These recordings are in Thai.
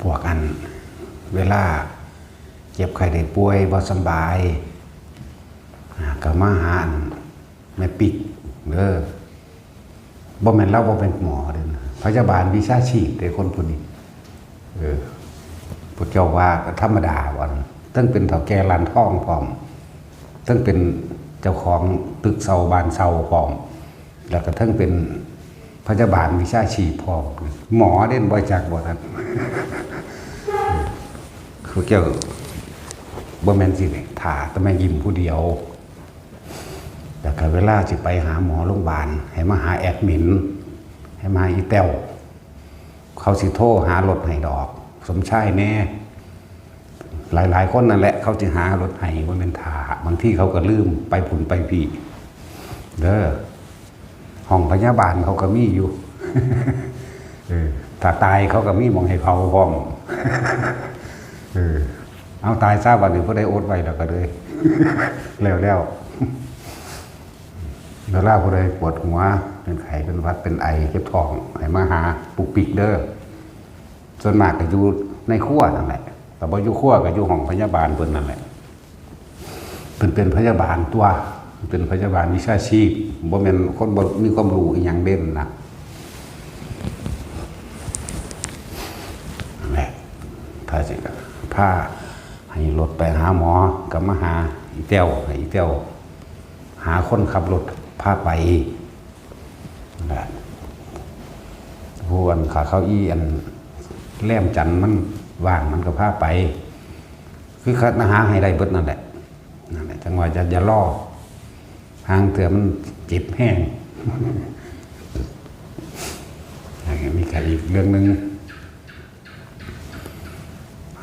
พวกอันเวลาเจ็บไข้ได้ป่วยบ่สบายก็มาหาแม่ปิกบ่แม่นเราบ่เป็นหมอเด้อพยาบาลวิชาชีพแต่คนผู้นี้พวกเจ้าว่าธรรมดาบ่ตั้งเป็นเฒ่าแก่ร้านทองพร้อมตั้งเป็นเจ้าของตึกเซาบ้านเซาพร้อมแล้วก็ทั้งเป็นพยาบาลวิชาชีพพร้อมหมอเด่นบ่จักบ่ทันคือเกี่ยวบ่แม่นสิถ่าแต่แม่ยิ้มผู้เดียวแล้วก็เวลาสิไปหาหมอโรงพยาบาลให้มาหาแอดมินให้มาอีแต้วเขาสิโทรหารถให้ดอกสมชายแน่หลายคนนั่นแหละเขาจะหารถให้บ่แม่นถ่าบางที่เขาก็ลืมไปผุนไปพี่ห้องพยาบาลเขาก็มีอยู่ถ้าตายเขาก็มีมองให้เผาพร้อมเอาตายทราบวันหนึ่งผู้ใดอดไว้แล้วก็เลยแล้วเวลาผู้ใดปวดหัวเป็นไข้เป็นหวัดเป็นไอเจ็บท้องให้มาหาปุกปิกส่วนมากก็อยู่ในครัวนั่นแหละแต่บ่อยู่ครัวก็อยู่ห้องพยาบาลเพิ่นนั่นแหละเป็นพยาบาลตัวเป็นพยาบาลวิชาชีพบ่แม่นคนบ่มีความรู้อีหยังเด่นนะนั่นแหละถ้าสิพาให้รถไปหาหมอก็มาหาอีแต้วให้อีแต้วหาคนขับรถพาไปนั่นแหละผู้อันขาเข้าอี้อันแล่มจันมันว่างมันก็พาไปคือคัดหาให้ได้เบิดนั่นแหละจังหวะจะล่อทางเถื่อมันเจ็บแห้งมีการอีกเรื่องหนึ่ง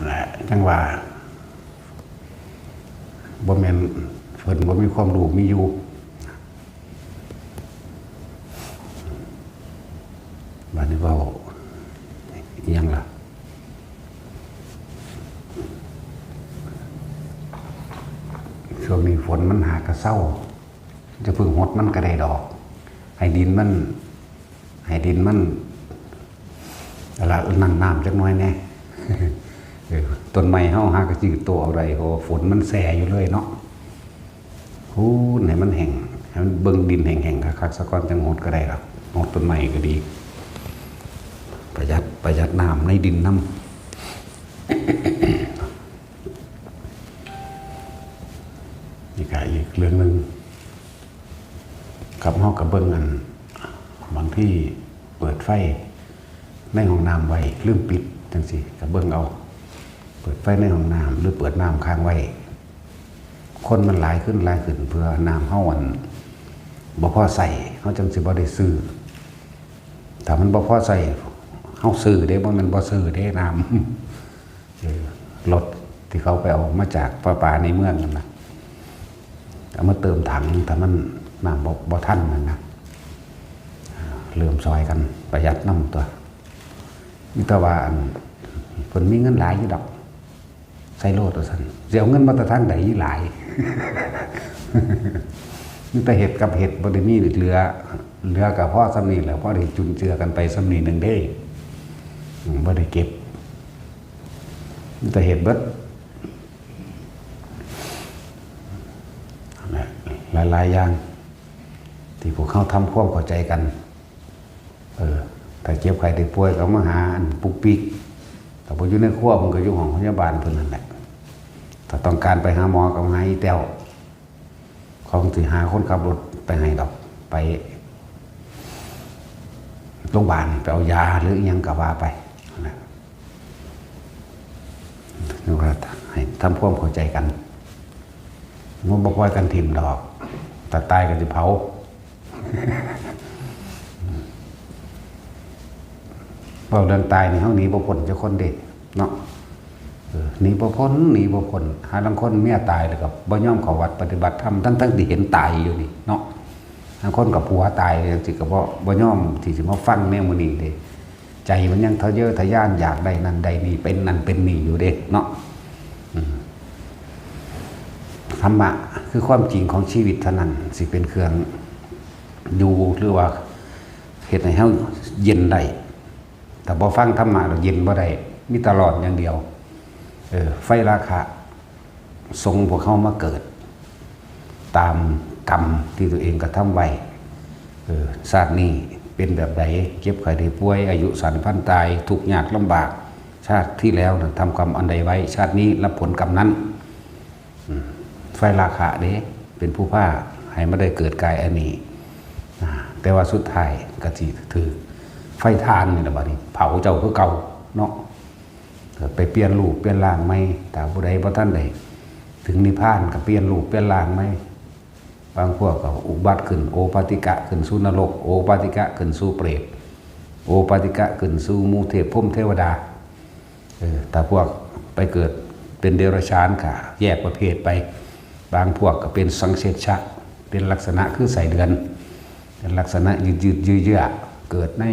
แหละจังหวะบ่แม่นเพิ่นบ่มีความรู้มีอยู่บัดนี้เว้าอีหยังล่ะช่วงนี้ฝนมันหากระเซ้าจะพึ่งหดมันก็ได้ดอกให้ดินมันละนั่นน้ำจักหน่อยแน่ต้นไม้เฮาหากระจืดตัวเอาได้เพราะฝนมันแส่อยู่เลยเนาะฮู้ให้มันแห้งให้มันเบิ่งดินแห้งๆคักๆซะก่อนจังหดก็ได้ครับหดต้นไม้ก็ดีประหยัดน้ำในดินน้ำนี่ก็อีกเรื่องนึงกับเฮากับเบิ่งอันบางที่เปิดไฟในห้องน้ำไว้ลืมปิดจังซี่ก็เบิ่งเอาเปิดไฟในห้องน้ำหรือเปิดน้ำค้างไว้คนมันหลายขึ้นเพื่อน้ำเฮาอันบ่พอใส่เฮาจังสิบ่ได้ซื้อถ้ามันบ่พอใส่เฮาซื้อเด้บ่แม่นบ่ซื้อเด้น้ำรถที่เขาไปเอามาจากป่าในเมืองนั่นน่ะเอามาเติมถังแต่มันน้ำบ่ทันนั่นนะเริ่มซอยกันประหยัดน้ำตัวนี่แต่ว่าเพิ่นมีเงินหลายอยู่ดอกใส่โลดตัวซั่นสิเอาเงินมาแต่ทางใดหลายนี่แต่เฮ็ดกับเฮ็ดบ่ได้มีเหลือก็พอส่ำนี้แหละพอได้จุนเจือกันไปส่ำนี้นึงเด้บ่ได้เก็บนี่แต่เฮ็ดเบิดหลายอย่างที่พวกเขาทำความเข้าใจกันถ้าเจ็บไข้ได้ป่วยก็มาหาปุกปิกแต่พออยู่ในครัวมันก็อยู่ห้องพยาบาลเพิ่นนั่นแหละถ้าต้องการไปหาหมอก็หาอีแต้วของสิหาคนขับรถไปให้ดอกไปโรงพยาบาลไปเอายาหรืออีหยังก็ว่าไปนี่ว่าให้ทำความเข้าใจกันมันบ่ปล่อยกันถิ่มดอกถ้าตายก็สิเผาเว้าเรื่องตายนี่เฮาหนีบ่พ้นจักคนเด้เนาะหนีบ่พ้นหาลางคนเมียตายแล้วก็บ่ยอมเข้าวัดปฏิบัติธรรมทั้งที่เห็นตายอยู่นี่เนาะบางคนก็ผัวตายจังซี่ก็บ่ยอมที่สิมาฟังแนวมื้อนี้เด้ใจมันยังทะเยอทะยานอยากได้นั่นได้นี่เป็นนั่นเป็นนี่อยู่เด้เนาะธรรมะคือความจริงของชีวิตเท่านั้นสิเป็นเครื่องอยู่หรือว่าเฮ็ดให้เฮาเย็นได้แต่บ่ฟังธรรมะแล้วเย็นบ่ได้ มีตลอดอย่างเดียวไฟราคะทรงพวกเขามาเกิดตามกรรมที่ตัวเองกระทำไว้ชาตินี้เป็นแบบไหนเก็บไข้ได้ป่วยอายุสั้นพันตายทุกข์ยากลำบากชาติที่แล้วนะทำกรรมอันใดไว้ชาตินี้รับผลกรรมนั้นไฟราคะเด้เป็นผู้ผ้าให้ไม่ได้เกิดกายอันนี้แต่ว่าสุดท้ายก็สิถือไฟทานนี่แหละบัดนี้เผาเจ้าคือเก่าเนาะไปเปลี่ยนรูปเปลี่ยนร่างไหมแต่ผู้ใดบ่ท่านใดถึงนิพพานก็เปลี่ยนรูปเปลี่ยนร่างไหมบางพวกก็อุบัติขึ้นโอปาติกะขึ้นสู่นรกโอปาติกะขึ้นสู่เปรตโอปาติกะขึ้นสู่มูเทพพรหมเทวดาแต่พวกไปเกิดเป็นเดรัจฉานค่ะแยกประเภทไปบางพวกก็เป็นสังเสชะเป็นลักษณะคือใส่เดือนเป็นลักษณะยืดเยื้อเกิดใน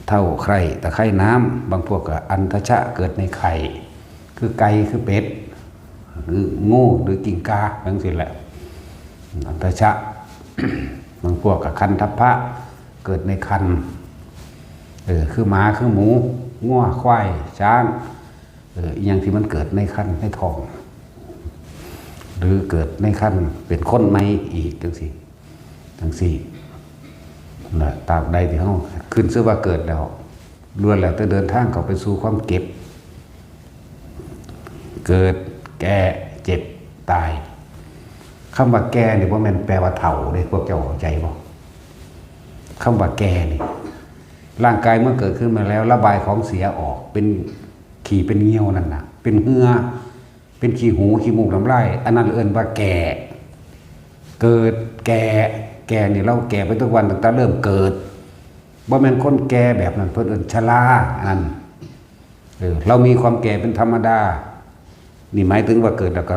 เท่าไข่ตะไคร่น้ำบางพวกก็อันทชะเกิดในไข่คือไก่คือเป็ดหรือโง่หรือกิ่งกาทั้งสิ้นแหละอันทชะ บางพวกกับคันทัพพะเกิดในคันคือหมาคือหมูงัวควายช้างอย่างที่มันเกิดในคันในท้องหรือเกิดในคันเป็นคนไม่อีกจังสี่ตราบใดที่เขาขึ้นชื่อว่าเกิดแล้วล้วนแล้วแต่เดินทางเขาไปสู่ความเก็บเกิดแก่เจ็บตายคำว่าแก่นี่ว่ามันแปลว่าเฒ่าเลยพวกเจ้าเข้าใจบ่คำว่าแก่นี่ร่างกายเมื่อเกิดขึ้นมาแล้วระบายของเสียออกเป็นขี่เป็นเงี้ยวนั่นนะเป็นเหงื่อเป็นขี้หูขี้มูกน้ำลายอันนั้นเอิ้นว่าแก่เกิดแก่นี่เราแก่ไปทุกวันตั้งแต่เริ่มเกิดบ่แม่นคนแก่แบบนั้นเพิ่นเอิ้นชราอันนั้นเรามีความแก่เป็นธรรมดานี่หมายถึงว่าเกิดแล้วก็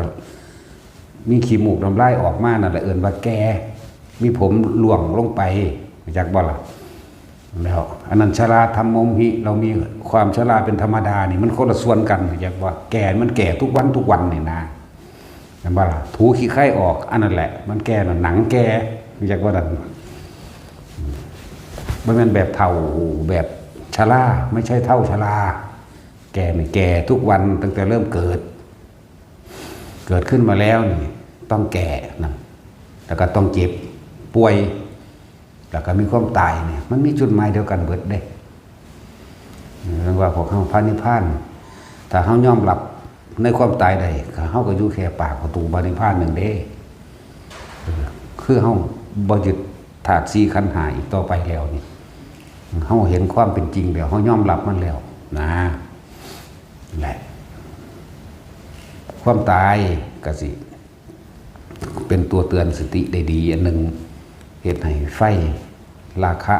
มีขี้มูกน้ำลายออกมานั่นแหละเอิ้นว่าแก่มีผมหลวงลงไปจากบ่ล่ะแล้วอันนั้นชราธรรมโมหิเรามีความชราเป็นธรรมดานี่มันคนละส่วนกันจากว่าแก่มันแก่ทุกวันนี่นะเห็นบ่ล่ะถูขี้ไข้ออกอันนั้นแหละมันแก่น่ะหนังแก่จากว่านั่นมันเป็นแบบเฒ่าแบบชราไม่ใช่เฒ่าชราแก่นี่แก่ทุกวันตั้งแต่เริ่มเกิดขึ้นมาแล้วนี่ต้องแก่นะแล้วก็ต้องเจ็บป่วยแล้วก็มีความตายเนี่ยมันมีจุดหมายเดียวกันเบิดเด้เรื่องว่าพวกเขาพระนิพพานถ้าเขายอมรับในความตายใดเขาก็อยู่แค่ปากประตูพระนิพพานหนึ่งเด้คือเขาบ่ยึดถาดสีขันธ์ห้าอีกต่อไปแล้วนี่เขาเห็นความเป็นจริงแล้วเขายอมรับมันแล้วนะแหละความตายก็สิเป็นตัวเตือนสติได้ดีอันหนึ่งเหตุให้ไฟราคะ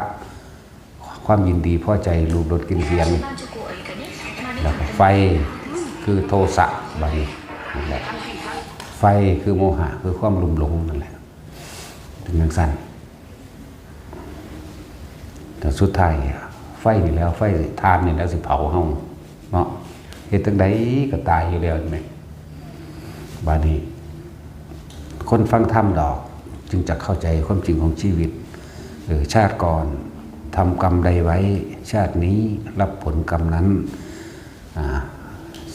ความยินดีพอใจรูปรสกลิ่นเสียงแล้วก็ไฟคือโทสะบางนั่นแหละไฟคือโมหะคือความลุ่มหลงนั่นแหละถึงอย่างสั้นแต่สุดท้ายไฟนี่แล้วไฟทานนี่แล้วสิเผาเฮาเนาะเหตุจังใดก็ตายอยู่แล้วไหมบาดนี้คนฟังธรรมดอกจึงจะเข้าใจความจริงของชีวิตชาติก่อนทำกรรมใดไว้ชาตินี้รับผลกรรมนั้น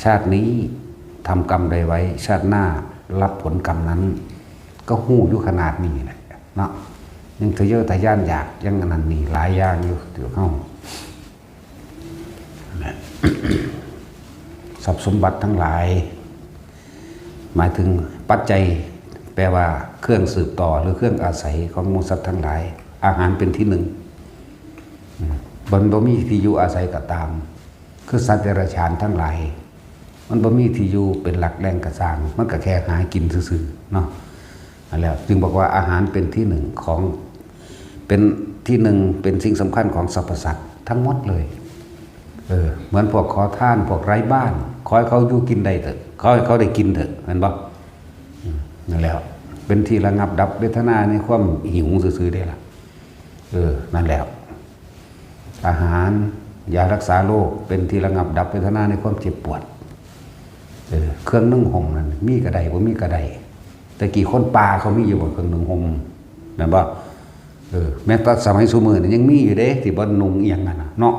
ชาตินี้ทำกรรมใดไว้ชาติหน้ารับผลกรรมนั้นก็หู้อยู่ขนาดนี้แหละเนาะยังทะเยอทะยานอยากยังอันนั้นนี่หลายอย่างอยู่เดี๋ยวเข้า ทรัพย์สมบัติทั้งหลายหมายถึงปัจจัยแปลว่าเครื่องสืบต่อหรือเครื่องอาศัยของมูสัตว์ทั้งหลายอาหารเป็นที่หนึ่งบนบ่มีที่อยู่อาศัยก็ตามคือสัตว์เดรัจฉานทั้งหลายมันบ่มีที่อยู่เป็นหลักแหล่งกระสร้างมันก็แค่หากินซื่อๆเนาะแล้วจึงบอกว่าอาหารเป็นที่หนึ่งของเป็นที่หนึ่งเป็นสิ่งสำคัญของสรรพสัตว์ทั้งหมดเลยเหมือนพวกขอทานพวกไร้บ้านขอให้เขาอยู่กินได้เถอะขอให้เขาได้กินเถอะเห็นบ่นั่นแล้วเป็นที่ระงับดับเวทนาในความหิวซื่อๆได้ล่ะนั่นแล้วอาหารยารักษาโรคเป็นที่ระงับดับเวทนาในความเจ็บปวดเครื่องนึ่งห่มนั่นมีกระไดบ่มีกระไดแต่กี่คนป่าเขามีอยู่บนเครื่องนึ่งห่มนั่นบ่แม้แต่สมัยซุมื้อนี่ยังมีอยู่เด้ที่บ่นุ่งเอียงนั่นน่ะเนาะ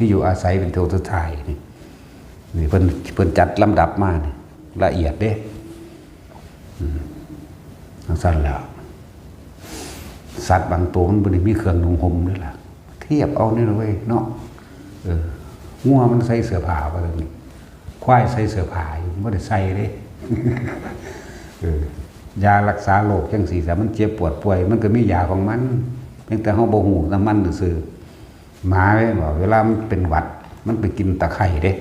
ที่อยู่อาศัยเป็นโทสุดท้ายนี่เพิ่นจัดลำดับมานี่ละเอียดเด้สั้นแล้วสัตว์บางตัวมันบ่ได้มีเครื่องนุ่งห่มด้วยล่ะเทียบเอานี่เลยเนาะงัวมันใส่เสื้อผ้าไปเลยนี่ควายใส่เสื้อผ้าอยู่ไม่ได้ใส่เด้ ยารักษาโรคจังสีแต่มันเจ็บปวดป่วยมันก็มียาของมันเพียงแต่เฮาบ่ฮู้น้ำมันซื่อหมาเว้ยบอกเวลามันเป็นหวัดมันไปกินตะไคร้เด้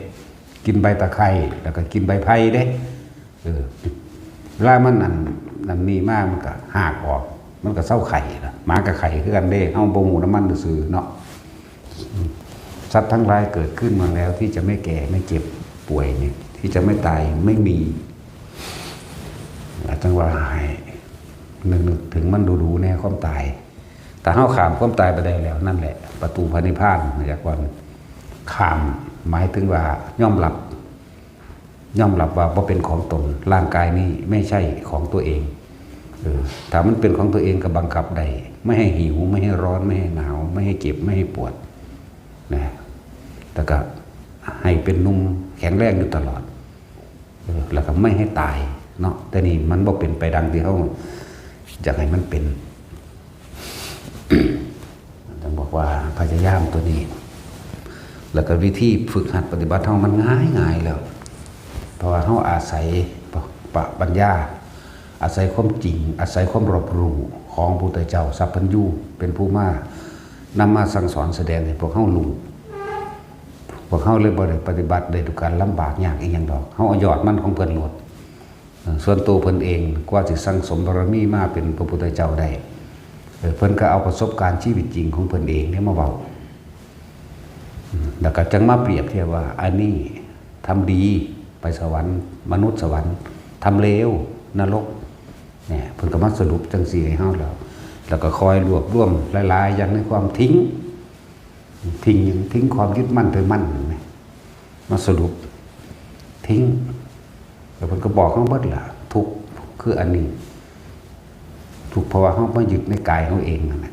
กินใบตะไคร้แล้วก็กินใบไผ่เด้เวลามันนั่นนี่มากมันก็หากออกมันก็เศร้าไข่นะหมากับไข่คือกันเด้เฮาบ่ฮู้น้ำมันซื่อเนาะสัตว์ทั้งหลายเกิดขึ้นมาแล้วที่จะไม่แก่ไม่เจ็บป่วยนี่ที่จะไม่ตายไม่มีจังว่าให้นึกถึงมันดูแน่ความตายแต่เฮาข้ามความตายไปได้แล้วนั่นแหละประตูพระนิพพานจากวันข้ามหมายถึงว่ายอมรับว่าบ่เป็นของตนร่างกายนี้ไม่ใช่ของตัวเองถ้ามันเป็นของตัวเองก็บังคับได้ไม่ให้หิวไม่ให้ร้อนไม่ให้หนาวไม่ให้เจ็บไม่ให้ปวดนะแต่ก็ให้เป็นนุ่มแข็งแรงอยู่ตลอดแล้วก็ไม่ให้ตายเนาะแต่นี่มันบ่เป็นไปดังที่เขาอยากให้มันเป็น ต้องบอกว่าพยายามตัวนี้แล้วก็วิธีฝึกหัดปฏิบัติเฮามันง่ายแล้วเพราะว่าเฮาอาศัยปัญญาอาศัยความจริงอาศัยความรอบรู้ของพระพุทธเจ้าสัพพัญญูเป็นผู้มานำมาสั่งสอนแสดงให้พวกเฮารู้พวกเฮาเลยบ่ได้ปฏิบัติได้ด้วยการลำบากยากอีหยังดอกเฮาเอายอดมันของเพิ่นโลดส่วนตัวเพิ่นเองกว่าสิสั่งสมบารมีมาเป็นพระพุทธเจ้าได้เพิ่นก็เอาประสบการณ์ชีวิตจริงของเพิ่นเองเนี่ยมาเว้าแล้วก็จังมาเปรียบเทียบว่าอันนี้ทำดีไปสวรรค์มนุษย์สวรรค์ทำเลวนรกเนี่ยเพิ่นก็มาสรุปจังซี่ให้เฮาแล้วก็คอยรวบรวมหลายๆอย่างในความทิ้งความยึดมั่นถือมั่นมาสรุปทิ้งแล้วเพิ่นก็บอกเฮาเบิดล่ะทุกข์คืออันนี้ทุกข์เพราะว่าเฮามายึดในกายเฮาเองนั่นแหละ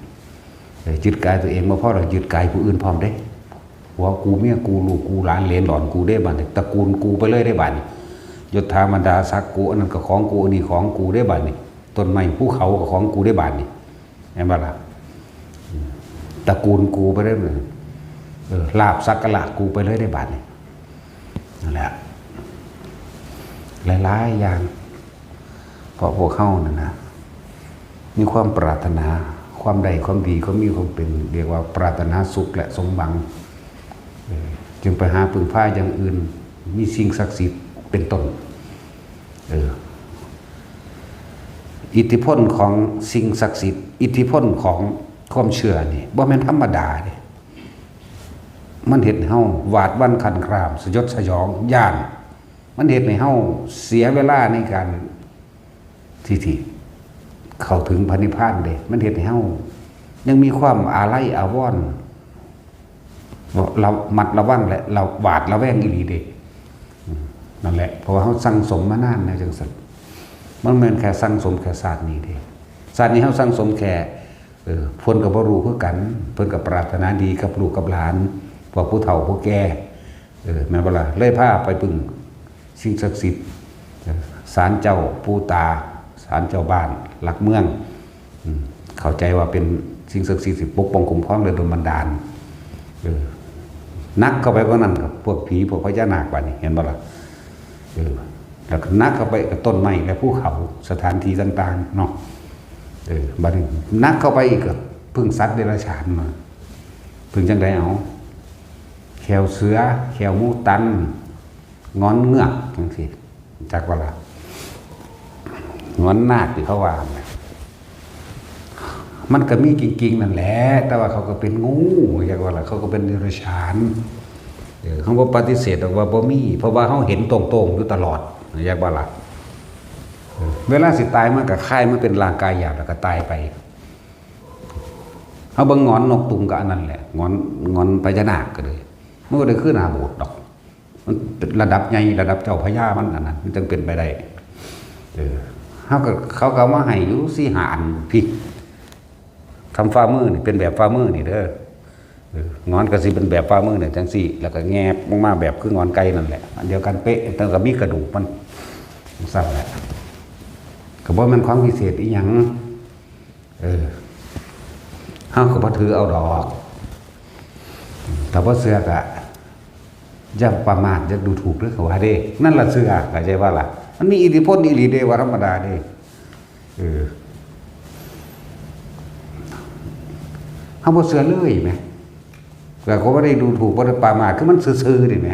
ยึดกายตัวเองบ่พอเรายึดกายผู้อื่นพร้อมเด้หัวกูเมียกูลูกกูหลานเหลนหลอนกูได้บัดนี้ตระกูลกูไปเลยได้บัดนี้ยศถาบรรดาศักดิ์กูอันนั้นก็ของกูอันนี้ของกูได้บัดนี้ต้นไม้ภูเขาก็ของกูได้บัดนี้เห็นบ่ล่ะตระกูลกูไปได้เลยลาภสักการะกูไปเลยได้บัดนี้นั่นแหละหลายๆอย่างเพราะพวกเขานั่นนะมีความปรารถนาความใดความดีเขามีความเป็นเรียกว่าปรารถนาสุขและสมหวังจึงไปหาพึ่งพาอย่างอื่นมีสิ่งศักดิ์สิทธิ์เป็นต้นอิทธิพลของสิ่งศักดิ์สิทธิ์อิทธิพลของความเชื่อนี่บ่แม่นธรรมดาเด้มันเฮ็ดให้เฮาหวาดหวั่นขันครามสยดสยองย่านมันเฮ็ดให้เฮาเสียเวลาในการที่เข้าถึงพระนิพพานเด้มันเฮ็ดให้เฮายังมีความอาลัยอาวรณ์เรามัดระวังและเราหวาดระแวงอีหลีเด้นั่นแหละเพราะว่าเฮาสั่งสมมานานแล้วจังซั่นมันเหมือนแค่สั่งสมแค่ศาสตร์นี้เด้ศาสตร์นี้เฮาสั่งสมแค่เพิ่นก็บ่รู้คือกันเพิ่นก็ปรารถนาดีกับลูกกับหลานพวกผู้เฒ่าผู้แก่แม่นบ่ล่ะเลยพาไปพึ่งสิ่งศักดิ์สิทธิ์ศาลเจ้าปู่ตาศาลเจ้าบ้านหลักเมืองเข้าใจว่าเป็นสิ่งศักดิ์สิทธิ์ปกป้องคุ้มครองโดยบันดาลนักเข้าไปก็นั่นกับพวกผีพวกพญานาคบัดนี้เห็นบ่ล่ะแล้วก็นักเข้าไปกับต้นไม้และภูเขาสถานที่ต่างๆเนาะบัดนี้นักเข้าไปอีกก็พึ่งสัตว์เดรัจฉานมาพึ่งจังไดเอาแขวเสือแขวมูตันงอนเงือกจังซี่จักว่าล่ะงอนนาคที่เขาว่ามันก็มีกิ่งๆนั่นแหละแต่ว่าเขาก็เป็นงูจักว่าล่ะเขาก็เป็นเดรัจฉานเขาบ่ปฏิเสธว่าบ่มีเพราะว่าเขาเห็นตรงๆอยู่ตลอดจักว่าล่ะเวลาสิตายมันก็คล้ายมันเป็นร่างกายหยาบแล้วก็ตายไปเขาเบิ่งงอนนกตุ่มก็อันนั้นแหละงอนพญานาคก็เลยมันก็ได้ขึ้นหน้าโบสถ์ดอกมันเป็นระดับใหญ่ระดับเจ้าพญามันอันนั้นมันจึงเป็นไปได้เขาก็มาให้อยู่4-5 อันพี่ทำฝ่ามือนี่เป็นแบบฝ่ามือนี่เด้อ งอนก็สิเป็นแบบฝ่ามือเนี่ยจังซี่แล้วก็แงบมาแบบคืองอนไก่นั่นแหละอันเดียวกันเป๊ะแต่ก็มีกระดูกมันสั่นแหละก็บ่มันความพิเศษอีหยังเฮาก็บ่ถือเอาดอกแต่ว่าเสือกะอย่าประมาทอย่าดูถูกเด้อเขาว่าเด้นั่นล่ะเสือเข้าใจว่าล่ะมันมีอิทธิพลอีหลีเด้ว่าธรรมดาเด้เฮาบ่เสือเลยแหมแต่เขาบ่ได้ดูถูกบ่ได้ประมาทคือมันซื่อๆนี่แหม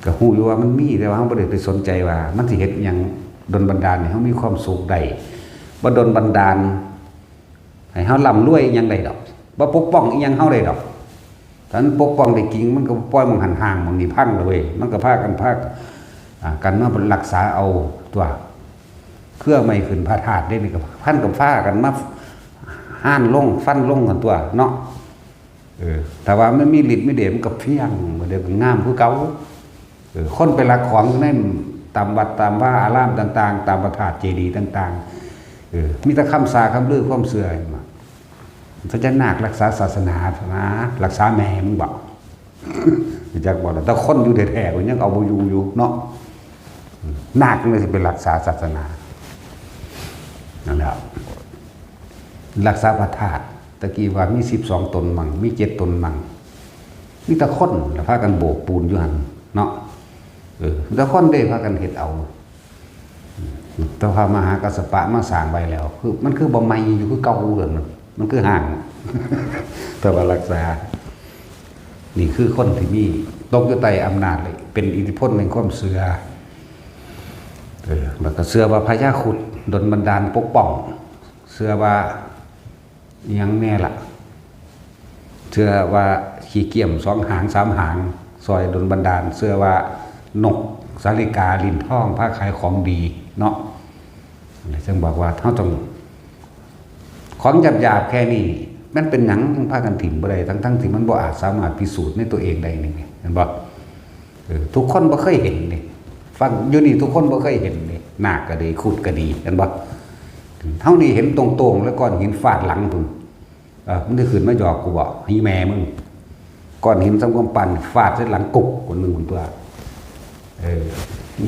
ก็ฮู้อยู่ว่ามันมีแต่ว่าเฮาบ่ได้ไปสนใจว่ามันสิเฮ็ดหยังดลบันดาลให้เฮามีความสุขได้บ่ดลบันดาลให้เฮาร่ำรวยอีหยังได้ดอกบ่ปกป้องอีหยังเฮาได้ดอกถ้ามันปกป้องได้จริงมันก็ปล่อยมันห่างๆมันนี่พังเลยมันก็พากันกันมารักษาเอาตัวเครื่องไม่ขึ้นพระธาตุได้นี่ก็พันกับฟ้ากันมาห้านลงฟันลงกันตัวเนาะแต่ว่าไม่มีฤทธิ์ไม่เดชมันก็เพี้ยงมันเดี๋ยวงามคือเก่าคนไปรักของนั่นตามวัดตามว่าอารามต่างๆตามพระธาตุเจดีย์ต่างๆมีแต่คำสาคำลือความเสื่อมาพระเจ้านาครักษาศาสนานะรักษาแม่มึงบอกอยากบอกแต่คนอยู่แท้ๆก็ยังเอาอยู่เนาะนาคเลยเป็นรักษาศาสนานั่นแหละรักษาพระธาตุตะกี้ว่ามี12 ตนมั่งมี7 ตนมั่งมีตะคนแล้วพากันโบกปูนอยู่หันเนาะตะคนได้พากันเฮ็ดเอาตะพามหากัสสปะมาสร้างไว้แล้วคือมันคือบ่ใหม่อยู่คือเก่าเลยมันคือห่างแต่ว่ารักษานี่คือคนที่มีตกอยู่ใต้อำนาจเลยเป็นอิทธิพลแห่งความเสือแล้วก็เสือว่าพญาครุฑดลบันดาลปกป้องเสือว่ายังแน่ล่ะเสือว่าขี้เกียม2 หาง 3 หางซอยดลบันดาลเสือว่านกสาลิกาลิ้นท่องผ้าขายของดีเนาะจึงบอกว่าเท่าต้องของหยาบๆแค่นี้มันเป็นหนังพากันถิ่มบ่ได้ทั้งที่มันบ่อาจสามารถพิสูจน์ในตัวเองได้นี่เห็นบ่ทุกคนบ่เคยเห็นนี่ฟังอยู่นี่ทุกคนบ่เคยเห็นนี่นาคก็ดีขุดก็ดีเห็นบ่เท่านี้เห็นตรงๆแล้วก้อนหินฟาดหลังพุ่นมันได้ขึ้นมาหยอกกูบอกให้แม่มึงก้อนหินสังความปั่นฟาดใส่หลังกุกคนนึงคนตัว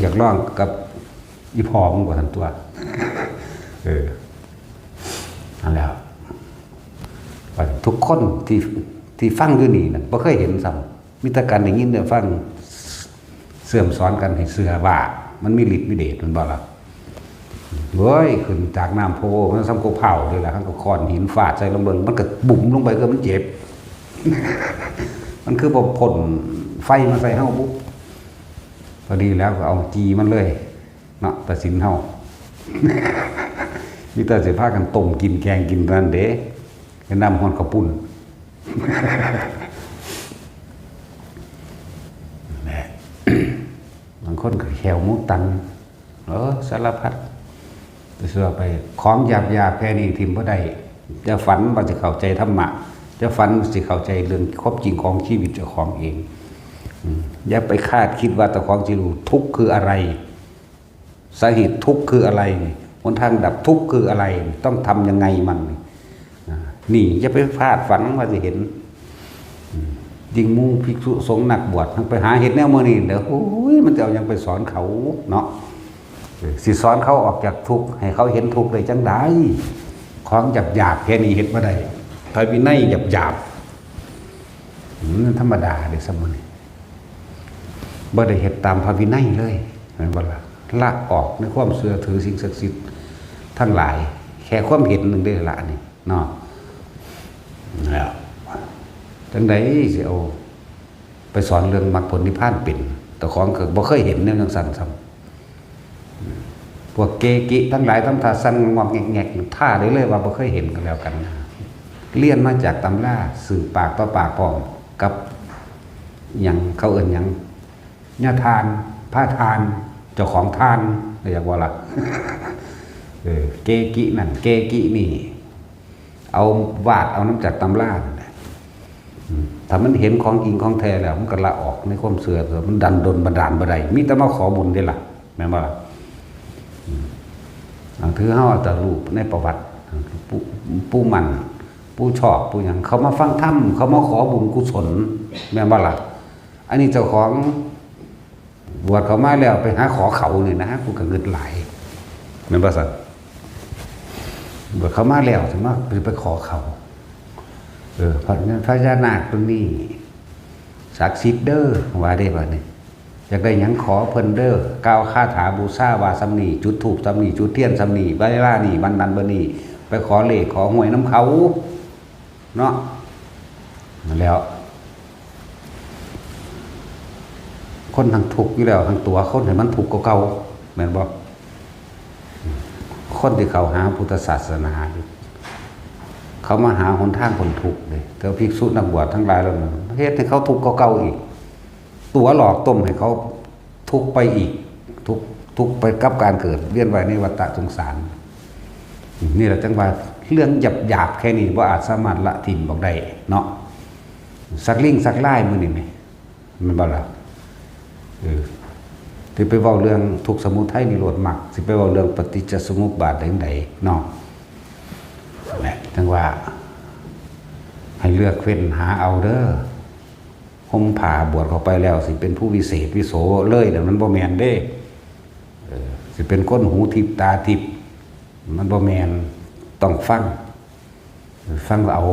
อยากร้องกับอีพอมึงกว่าทันตัวนั่นแล้วทุกคนที่ฟังอยู่นี่นะบ่เคยเห็นซ้ำมีแต่การอย่างนี้เนี่ยฟังเสื่อมสอนกันให้เสือว่ามันมีฤทธิ์มีเดชมันบ่ล่ะเว้ยขึ้นจากน้ำโพมันซ้ำกูเผาเลยล่ะข้างก็ค้อนหินฟาดใส่ลงเบิ่งมันก็บุ๋มลงไปก็มันเจ็บ มันคือบ่พ่นไฟมาใส่เฮาปุ๊บพอดีแล้วก็เอาจีมันเลยเนาะตัดสินเฮา มีแต่สิพากันต้มกินแกงกินนั่นเด้ก็นำฮอนข้าวปุ้นแหละบางคนก็แขวมุตันสารพัดเสื้อไปของหยาบๆแค่นี้ทิมบ่ได้จะฝันว่าจะเข้าใจธรรมะจะฝันสิเข้าใจเรื่องครบจริงของชีวิตเจ้าของเองอย่าไปคาดคิดว่าเจ้าของจะรู้ทุกข์คืออะไรสาเหตุทุกข์คืออะไรหนทางดับทุกข์คืออะไรต้องทำยังไงมันนี่อย่าไปพลาดฝันว่าจะเห็นยิงมูภิกษุสงฆ์นักบวชไปหาเห็นแนวมือนี่เดี๋ยวโอ้ยมันจะเอายังไปสอนเขาเนาะสิสอนเขาออกจากทุกข์ให้เขาเห็นทุกข์เลยจังได้ของหยาบๆแค่นี้เห็นมาได้พระวินัยหยาบๆธรรมดาเด็กสมัยบ่ได้เห็นตามพระวินัยเลยเห็นบ่ล่ะละออกในความเชื่อถือสิ่งศักดิ์สิทธิ์ทั้งหลายแค่ความเห็นหนึ่งได้ละนี่เนาะแล้วจังไดสิเอาไปสอนเรื่องมรรคผลนิพพานเป็นแต่ของก็บ่เคยเห็นแนวจังซั่นซ้ำพวกเกกิทั้งหลายทั้งท่าสั่นงอกแงกๆท่าได้เลยว่าบ่เคยเห็นกันแล้วกันเรียนมาจากตำราสื่อปากต่อปากพร้อมกับหยังเขาเอิ้นหยังญาทานผ้าทานเจ้าของทานเรียกว่าล่ะเกกินั่นเกกินี่เอาวาดเอาน้ำจากตำราถ้ามันเห็นของจริงของแท้แล้วมันก็ละออกในความเสื่อมันดันดนบันดาลบ่ได้มีแต่มาขอบุญได้ล่ะแม่นบ่ล่ะถือเฮาแต่รูปในประวัติปู่มัน ผู้ชอบผู้หยังเขามาฟังธรรมเขามาขอบุญกุศลแม่นบ่ล่ะอันนี้เจ้าของบวชเขามาแล้วไปหาขอเขาเนี่ยนะกูก็เงินหลายแม่นบ่ซั่นบวชเขามาแล้วถึงว่าไปขอเขาพญานาคตรงนี้ศักดิ์สิทธิ์เด้อว่าได้บ่นี่อยากได้หยังขอเพิ่นเด้อกล่าวคาถาบูชาว่าสำนีจุดธูปสำนีจุดเทียนสำนีเวลานี่บันนั้นบัดนี้ไปขอเลขขอหวยน้ำเขาเนาะแล้วคนทางทุกข์อยู่แล้วทางตัวคนให้มันทุกข์เก่าๆแม่นบ่คนที่เขาหาพุทธศาสนาเขามาหาหนทางคนทุกข์เลยแต่ภิกษุนักบวชทั้งหลายแล้วมันเฮ็ดให้เขาทุกข์เก่าๆอีกตัวหลอกต้มให้เขาทุกข์ไปอีกทุกข์ไปกับการเกิดเวียนว่ายในวัฏสงสารนี่แหละจังว่าเรื่องหยาบๆแค่นี้บ่อาจสามารถละทิ่มบอกได้เนาะสักลิงสักไล่มื้อนี่แม่มันบ่ล่ะสิไปเว้าเรื่องทุกข์สมุทัยนิโรธมรรคสิไปเว้าเรื่องปฏิจจสมุปบาทใดๆเนาะแหละจังว่าให้เลือกเฟ้นหาเอาเด้อห่มผ้าบวชเข้าไปแล้วสิเป็นผู้วิเศษวิโสเลยแต่มันบ่แม่นเด้สิเป็นคนหูทิพตาทิพมันบ่แม่นต้องฟังเอา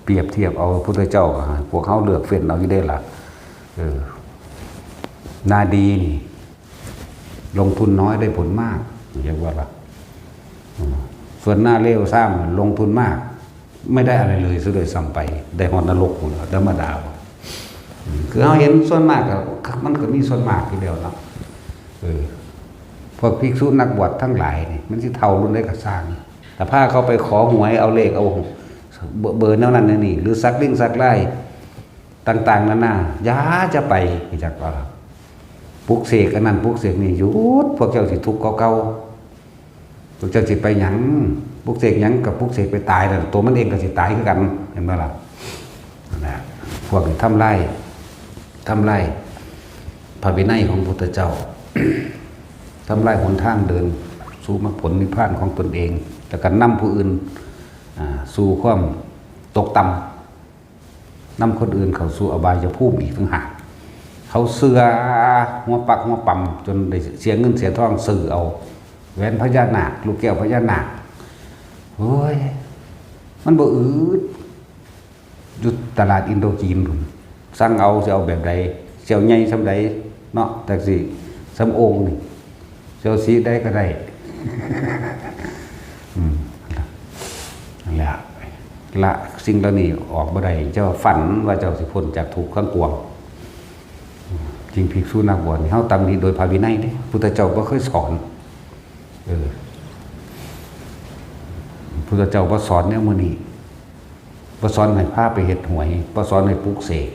เปรียบเทียบเอาพุทธเจ้าพวกเขาเลือกเฟ้นเอาอยู่ได้ล่ะนาดีนี่ลงทุนน้อยได้ผลมากเรียกว่าล่ะส่วนหน้าเลวซ้ำลงทุนมากไม่ได้อะไรเลยซะโดยซ้ำไปได้หอดนรกหมดธรรมดาคือเราเห็นส่วนมากมันก็มีส่วนมากทีเดียวเนาะพวกภิกษุนักบวชทั้งหลายนี่มันสิเท่ารุ่นได้กระสร้างแต่พาเขาไปขอหวยเอาเลขเอาเบอร์นั้นนี่หรือซักลิ่งซักไล่ต่างๆนั่นน่ะย้าจะไปจากว่าปลุกเสกอันนั้นปลุกเสกนี่หยุดพวกเจ้าสิทุกข์เก่าพวกเจ้าสิไปหยังปลุกเสกหยังกับปลุกเสกไปตายแล้วตัวมันเองก็สิตายคือกันเห็นไหมล่ะนะพวกนี้ทำไร่พระวินัยของพุทธเจ้า ทำไร่หนทางเดินสู่มรรคผลนิพพานของตนเองแต่การนำผู้อื่นสู่ความตกต่ำนำคนอื่นเข้าสู่อบายภูมิอีกต่างหากเขาเสือหัวปักหัวปั๊มจนได้เสียเงินเสียทองสื่อเอาแหวนพญานาคลูกแก้วพญานาคโอ้ยมันบ่อืดอยู่ตลาดอินโดจีนสั่งเอาจะเอาแบบใดเสียวใหญ่สำใดเนาะแต่สิสำองค์นี่เสียวสีได้ก็ได้นั่นแหละละสิ่งเหล่านี้ออกบ่ได้เจ้าฝันว่าเจ้าสิพ้นจากทุกข์ทั้งปวงจริงภิกษุนักบวชนี่เฮาตำนี้โดยพระวินัยเด้พุทธเจ้าบ่เคยสอนพุทธเจ้าบ่สอนแนวมื้อนี้บ่สอนให้พาไปเฮ็ดหวยบ่สอนให้ปลุกเสก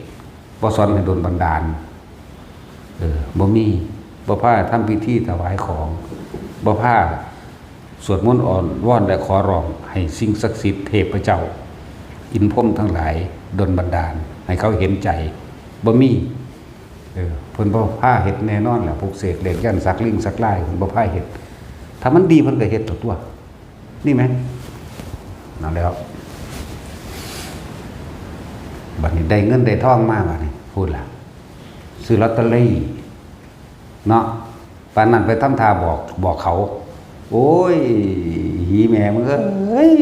บ่สอนให้โดนบันดาลบ่มีบ่พาทำพิธีถวายของบ่พาสวดมนต์อ่อนวอนและขอร้องให้สิ่งศักดิ์สิทธิ์เทพเจ้าอินพรหมทั้งหลายดลบันดาลให้เขาเห็นใจบ่มีเพิ่นบ่พาเฮ็ดแน่นอนแหละปลุกเสกเลขยันต์สักลิงสักลายเพิ่นบ่พาเฮ็ดถ้ามันดีเพิ่นก็เฮ็ดตัวนี่ไหมนั่นแล้วบัดนี้ได้เงินได้ทองมาบัดนี้พูดล่ะซื้อลอตเตอรี่เนาะปานนั้นไปทำท่าบอกเขาโอ้ยหีแม่มึงเอ้ย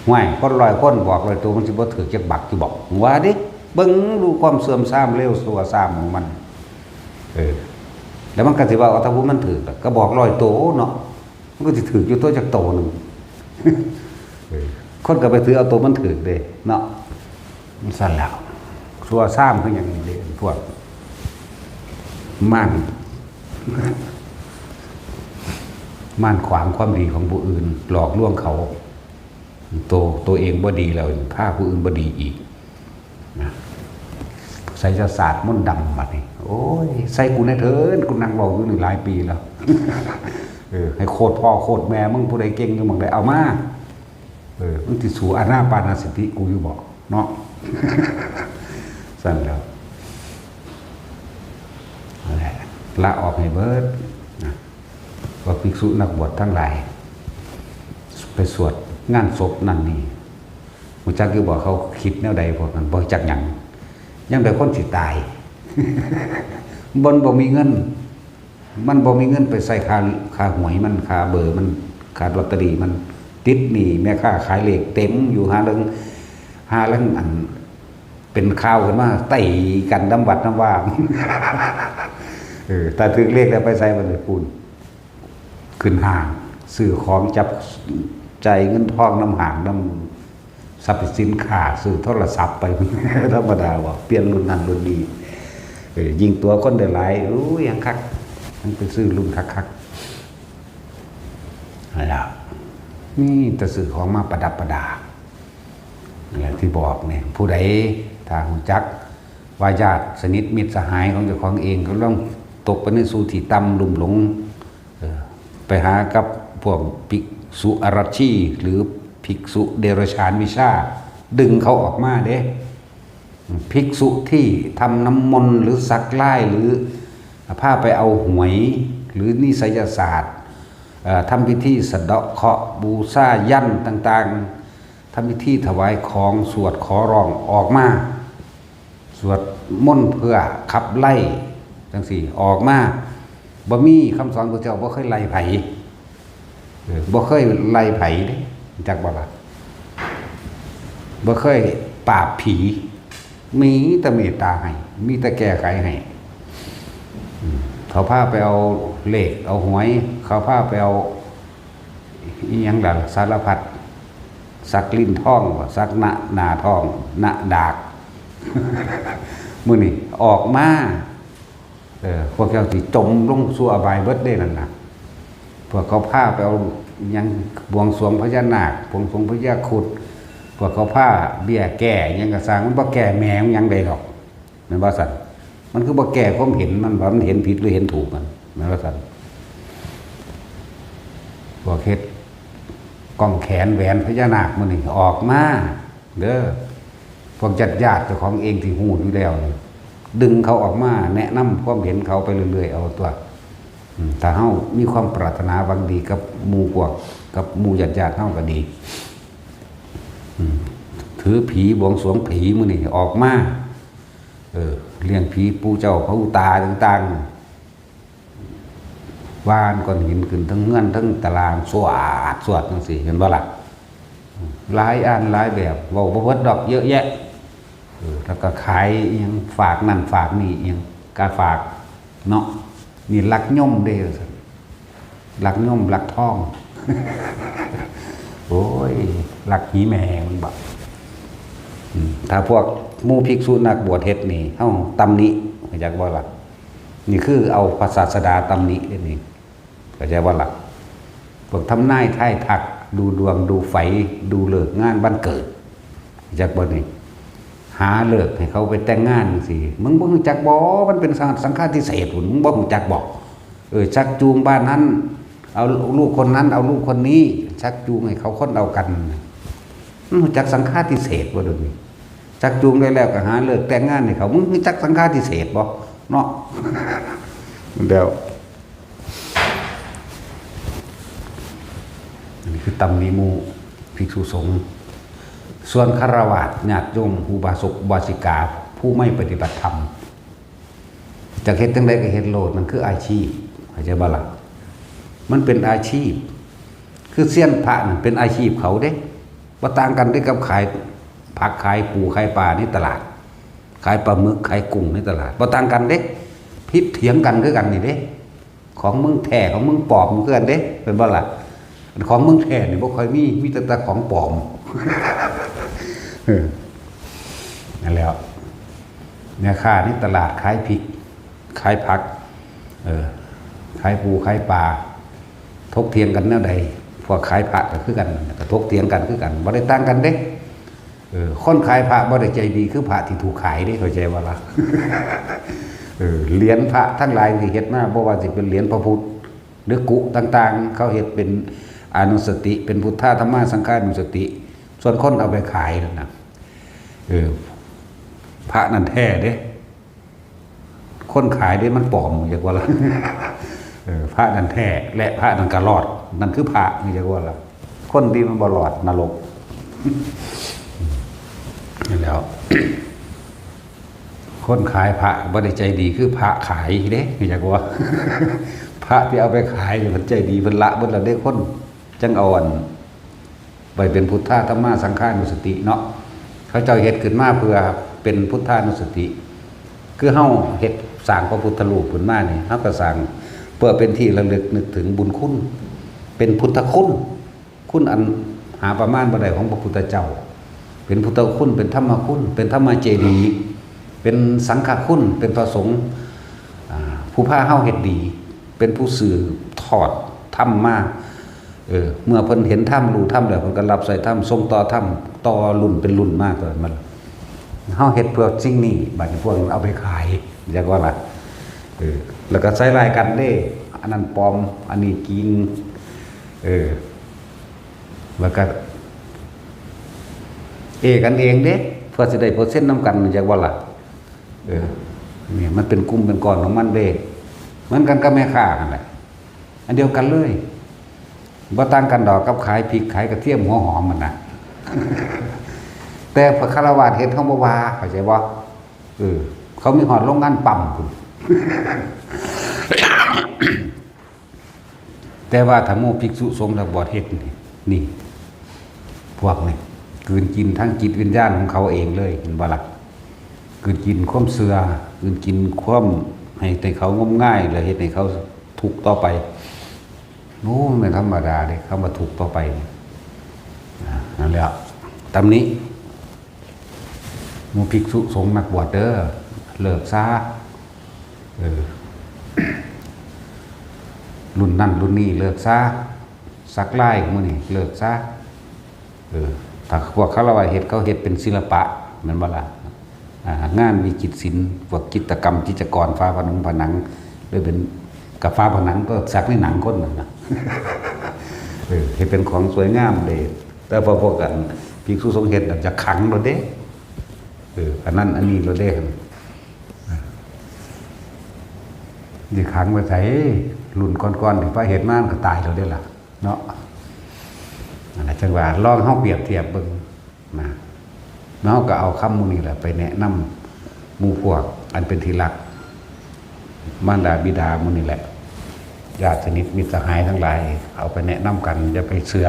ห่วยคนลอยคนบอกเลยตัวมันสิบ่ถือจักบักสิบอกว่าดิเบิ่งดูความเสื่อมทรามเร็วสัวซ้ำของมันแล้วมันก็สิว่าเอาถ้าผู้มันถือก็บอกลอยโตเนาะมันก็สิถืออยู่ตัวจักโตนึงคนก็ไปถือเอาตัวมันถือเด้เนาะมันสั่นแล้วสัวซ้ำคืออย่างนี้เด้พวกม่านขวางความดีของผู้อื่นหลอกลวงเขาตัวเองบ่ดีแล้วฆ่าผู้อื่นบ่ดีอีกนะใส่ศาสตร์มนต์ดำบัดนี้โอ้ยใส่กูในเถินกูนั่งเว้าอยู่นี่หลายปีแล้วให้โคตรพ่อโคตรแม่มึงผู้ใดเก่งอยู่มึงได้เอามามึงสิสู่อานาปานสติกูอยู่บ่เนาะสั่นแล้วละออกให้เบิดนะว่าภิกษุนักบวชทั้งหลายไปสวด งานศพนั่นนี่หูจักคือบอกเขาคิดแนวใดพวกนั้นบ่จักหยังยังแต่คนสิตาย บนบ่มีเงินมันบ่มีเงินไปใส่ค่าหวยมันค่าเบอร์มันค่าลอตเตอรี่มันติดหนี้แม่ค้าขายเลขเต็มอยู่หาเรื่องอันเป็นข่าวขึ้นมาไต่กันน้ำวัดน้ำว่า แต่ถึงเลขแล้วไปใส่มันเลยปูนขึ้นห่างซื้อของจับใจเงินทองน้ำห่างน้ำทรัพย์สินค้าซื้อโทรศัพท์ไป ธรรมดาว่าเปลี่ยนรุ่นนั้นรุ่นนี้ยิงตัวคนเดือดร้ายยังคักมันไปซื้อรุ่นคักอะไรล่ะนี่แต่ซื้อของมาประดับประดาอะไรที่บอกเนี่ยผู้ใดทางจักว่าญาติสนิทมิตรสหายของเจ้าของเองก็ต้องตกไปในสู่ที่ต่ำลุ่มหลงไปหากับพวกภิกษุอรัชชีหรือภิกษุเดรัจฉานวิชาดึงเขาออกมาเด้ภิกษุที่ทำน้ำมนต์หรือสักไล่หรือผ้าไปเอาหวยหรือนิสยศาสตร์ทำพิธีสะเดาะเคราะห์บูชายันต่างๆทำพิธีถวายของสวดขอร้องออกมาสวดมนต์เพื่อขับไล่จังสี่ออกมาบ่มีคำสอนพระเจ้าบ่เคยไล่ไผบ่เคยไล่ไผเด้จักบ่ล่ะบ่เคยปราบผีมีแต่เมตตาให้มีแต่แก้ไขให้เขาพาไปเอาเลขเอาหวยเขาพาไปเอาอีหยังล่ะสารพัดสักลิ้นท้องสักหน้าท้องหน้าดาก มื้อนี้ออกมาพวกเจ้าสิจมลงสู่อบายเบิดได้นั่นน่ะพวกเขาพาไปเอายังบวงสรวงพญานาคบวงสรวงพญาครุฑพวกเขาพาเบี้ยแก่ยังกระสร้างมันบ่แก่แมวยังใดหรอกแม่นบ่ซั่นมันคือบ่แก่ความเห็นมันว่ามันเห็นผิดหรือเห็นถูกมันแม่นบ่ซั่นพวกเฮ็ดกล้องแขนแหวนพญานาคมื้อนี้ออกมาเด้อพวกญาติเจ้าของเองที่ฮู้อยู่แล้วดึงเขาออกมาแนะนำความเห็นเขาไปเรื่อยๆเอาตัวถ้าเฮามีความปรารถนาหวังดีกับหมู่พวกกับหมู่ญาติเฮาก็ดีถือผีบวงสรวงผีมื้อนี้ออกมาเลี้ยงผีปู่เจ้าพระอุตาต่างๆวานก้อนหินขึ้นทั้งเงื่อนทั้งตารางสวดจังซี่เห็นบ่ล่ะหลายอันหลายแบบเว้าบ่เบิดดอกเยอะแยะแล้วก็ขายอีหยังฝากนั่นฝากนี่อีหยังกาฝากเนาะนี่ลักย่อมเด้อลักย่อมลักทอง โอ้ยลักหีแม่มันบักถ้าพวกหมู่ภิกษุนักบวชเฮ็ดนี่เฮาตำหนิเข้าใจบ่ล่ะนี่คือเอาพระศาสดาตำหนินี่เข้าใจบ่ล่ะพวกทำนายทายทักดูดวงดูไฟดูฤกษ์งานวันเกิดเข้าใจบ่นี่หาเลิกให้เขาไปแต่งงานสิมึงบ่รู้จักบ่มันเป็นสังฆาทิเศษมึงบ่รู้จักบ่ชักจูงบ้านนั้นเอาลูกคนนั้นเอาลูกคนนี้ชักจูงให้เขาคนเอากันมึงรู้จักสังฆาทิเศษบ่เดี๋ยวนี้ชักจูงได้แล้วก็หาเลิกแต่งงานให้เขามึงรู้จักสังฆาทิเศษบ่เนาะเดี๋ยวนี่คือตำหนิหมู่ภิกษุสงฆ์ส่วนฆราวาสญาติโยมอุบาสกอุบาสิกาผู้ไม่ปฏิบัติธรรมจะเฮ็ดจังไดก็เฮ็ดโลดมันคืออาชีพเข้าใจบ่ล่ะมันเป็นอาชีพคือเซียนพระนั่นเป็นอาชีพเขาเด้บ่ต่างกันด้วยกับขายผักขายปูขายปลาในตลาดขายปลาหมึกขายกุ้งในตลาดบ่ต่างกันเด้พิษเถียงกันคือกันนี่เด้ของมึงแท้ของมึงปลอมคือกันเด้เป็นบ่ล่ะของมึงแท้นี่บ่ค่อยมีแต่ของปลอมนั่นแล้วแม่ค้านี่ตลาดขายพริกขายผักขายปูขายปลาทกเถียงกันแนวใดพวกขายผักก็คือกันก็ทกเถียงกันคือกันบ่ได้ต่างกันเด้คนขายพระบ่ได้ใจดีคือพระที่ถูกขายเด้เข้าใจว่าล่ะเหรียญพระทั้งหลายที่เฮ็ดมาบ่ว่าสิเป็นเหรียญพระพุทธหรือกุต่างๆเขาเฮ็ดเป็นอนุสติเป็นพุทธธรรมสังฆานุสติส่วนคนเอาไปขายนั่นน่ะพระนั่นแท้เด้คนขายเด้มันปลอมอย่างว่าล่ะพระนั่นแท้และพระนั่นก็รอดนั่นคือพระนี่อย่างว่าล่ะ คนดีมันบ่รอดนรกนี่แล้ว คนขายพระบ่ได้ใจดีคือพระขายเด้อยากว่า พระที่เอาไปขายมันใจดีเพิ่นละเพิ่นละได้คนจังเอาอันไปเป็นพุทธาธรรมะสังฆานุสติเนาะเขาเจ้าเฮ็ดขึ้นมาเพื่อเป็นพุทธานุสติคือเฮาเฮ็ดสร้างพระพุทธรูปขึ้นมานี่เฮาก็สร้างเพื่อเป็นที่ระลึกนึกถึงบุญคุณเป็นพุทธคุณคุณอันหาประมาณบ่ได้ของพระพุทธเจ้าเป็นพุทธคุณเป็นธรรมคุณเป็นธรรมเจดีย์เป็นสังฆคุณเป็นพระสงฆ์ผู้พาเฮาเฮ็ดดีเป็นผู้สื่อทอดธรรมมาเมื่อเพิ่นเห็นธรรมรู้ธรรมแล้วเพิ่นก็รับใส่ธรรมส่งต่อธรรมต่อรุ่นเป็นรุ่นมากเลยมันเฮาเฮ็ดเพื่อสิ่งนี้บัดนี้พวกเอาไปขายจักว่าล่ะแล้วก็ใส่รายกันเด้อันนั้นปลอมอันนี้จริงแล้วก็กันเองเด้เพื่อสิได้เปอร์เซ็นต์นำกันจักว่าล่ะนี่มันเป็นกลุ่มเป็นก้อนของมันเด้เหมือนกันกับแม่ค้านั่นแหละอันเดียวกันเลยบ่ต่างกันดอกกับขายพริกขายกระเทียมหัวหอมมันนะแต่พระคารวะเฮ็ดเฮาบ่ว่าเข้าใจบ่เขามีหอดโรงงานปั๊มพุ่น แต่ว่าถ้าหมู่ภิกษุสงฆ์แล้วบ่เฮ็ดนี่พวกนี้กลืนกินทั้งจิตวิญญาณของเขาเองเลยเห็นบ่ล่ะกลืนกินความเสื่อกลืนกินความให้แต่เขางมง่ายแล้วเฮ็ดให้เขาทุกข์ต่อไปโน้ไม่ธรรมดาเลยเขามาถูกต่อไปนั่นแหละตำนี้มูภิกษุสงฆ์นักบวชเด้อเลิกซะรุ่นนั่นรุ่นนี้เลิกซะสักไล่ของมันนี่เลิกซะถ้าพวกเขาเฮ็ดเขาเฮ็ดเป็นศิลปะเหมือนบ่ล่ะงานวิจิตรศิลป์พวกจิตรกรรมจิตรกรฟ้าผนังหรือเป็นกับฟ้าผนังก็สักในหนังคนนั่นนะให้เป็นของสวยงามเลยแต่พอกันภิกษุสงฆ์เฮ็ดจะขังเราเด้อันนั้นอันนี้เราเด้ดิขังไว้ใส่รุ่นก่อนๆที่พระเฮ็ดมาก็ตายเราได้ล่ะเนาะนั่นแหละจังว่าลองเฮาเปรียบเทียบเบิ่งนะเฮาก็เอาคำหมู่นี้แหละไปแนะนำหมู่พวกอันเป็นที่รักมารดาบิดาหมู่นี่แหละญาติสนิทมิตรสหายทั้งหลายเอาไปแนะนำกันอย่าไปเชื่อ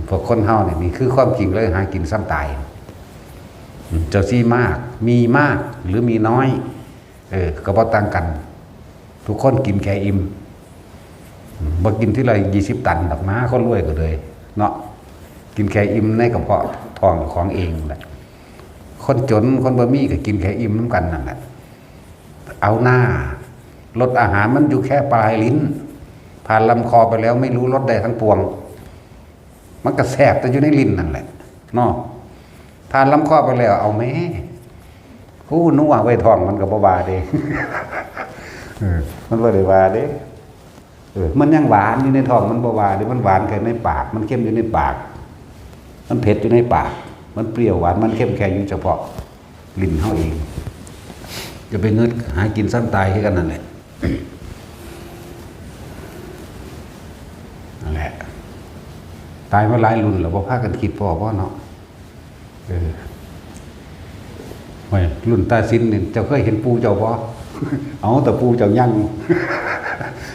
พวกคนเฮาเนี่ยนี่คือความจริงเลยหากินซ้ำตายเจ้าซี่มากมีมากหรือมีน้อยก็บ่ต่างกันทุกคนกินแค่อิ่มบ่กินที่ไร20 ตันดอกม้าคนรวยก็เลยเนาะกินแค่อิ่มในกระเพาะท้องของเองแหละคนจนคนบ่มีก็กินแค่อิ่มนำกันนั่นแหละเอาหน้ารสอาหารมันอยู่แค่ปลายลิ้นผ่านลำคอไปแล้วไม่รู้รสใดทั้งปวงมันก็แสบแต่อยู่ในลิ้นนั่นแหละเนาะผ่านลำคอไปแล้วเอาแม่ผู้นัวไว้ท้องมันก็บ่ว่าเด้ มันบ่ได้ว่าเด้มันยังหวานอยู่ในท้องมันบ่ว่าเด้มันหวานแค่ในปากมันเค็มอยู่ในปากมันเผ็ดอยู่ในปากมันเปรี้ยวหวานมันเค็มแค่อยู่เฉพาะลิ้นเฮาเองจะไปเงิดหากินซ้ำตายให้กันนั่นแหละนั่นแหละตายมาหลายรุ่นแล้วบ่พากันคิดพอเนาะไว้รุ่นตาซินนี่เจ้าเคยเห็นปู่เจ้าบ่ เอาแต่ปู่เจ้ายัง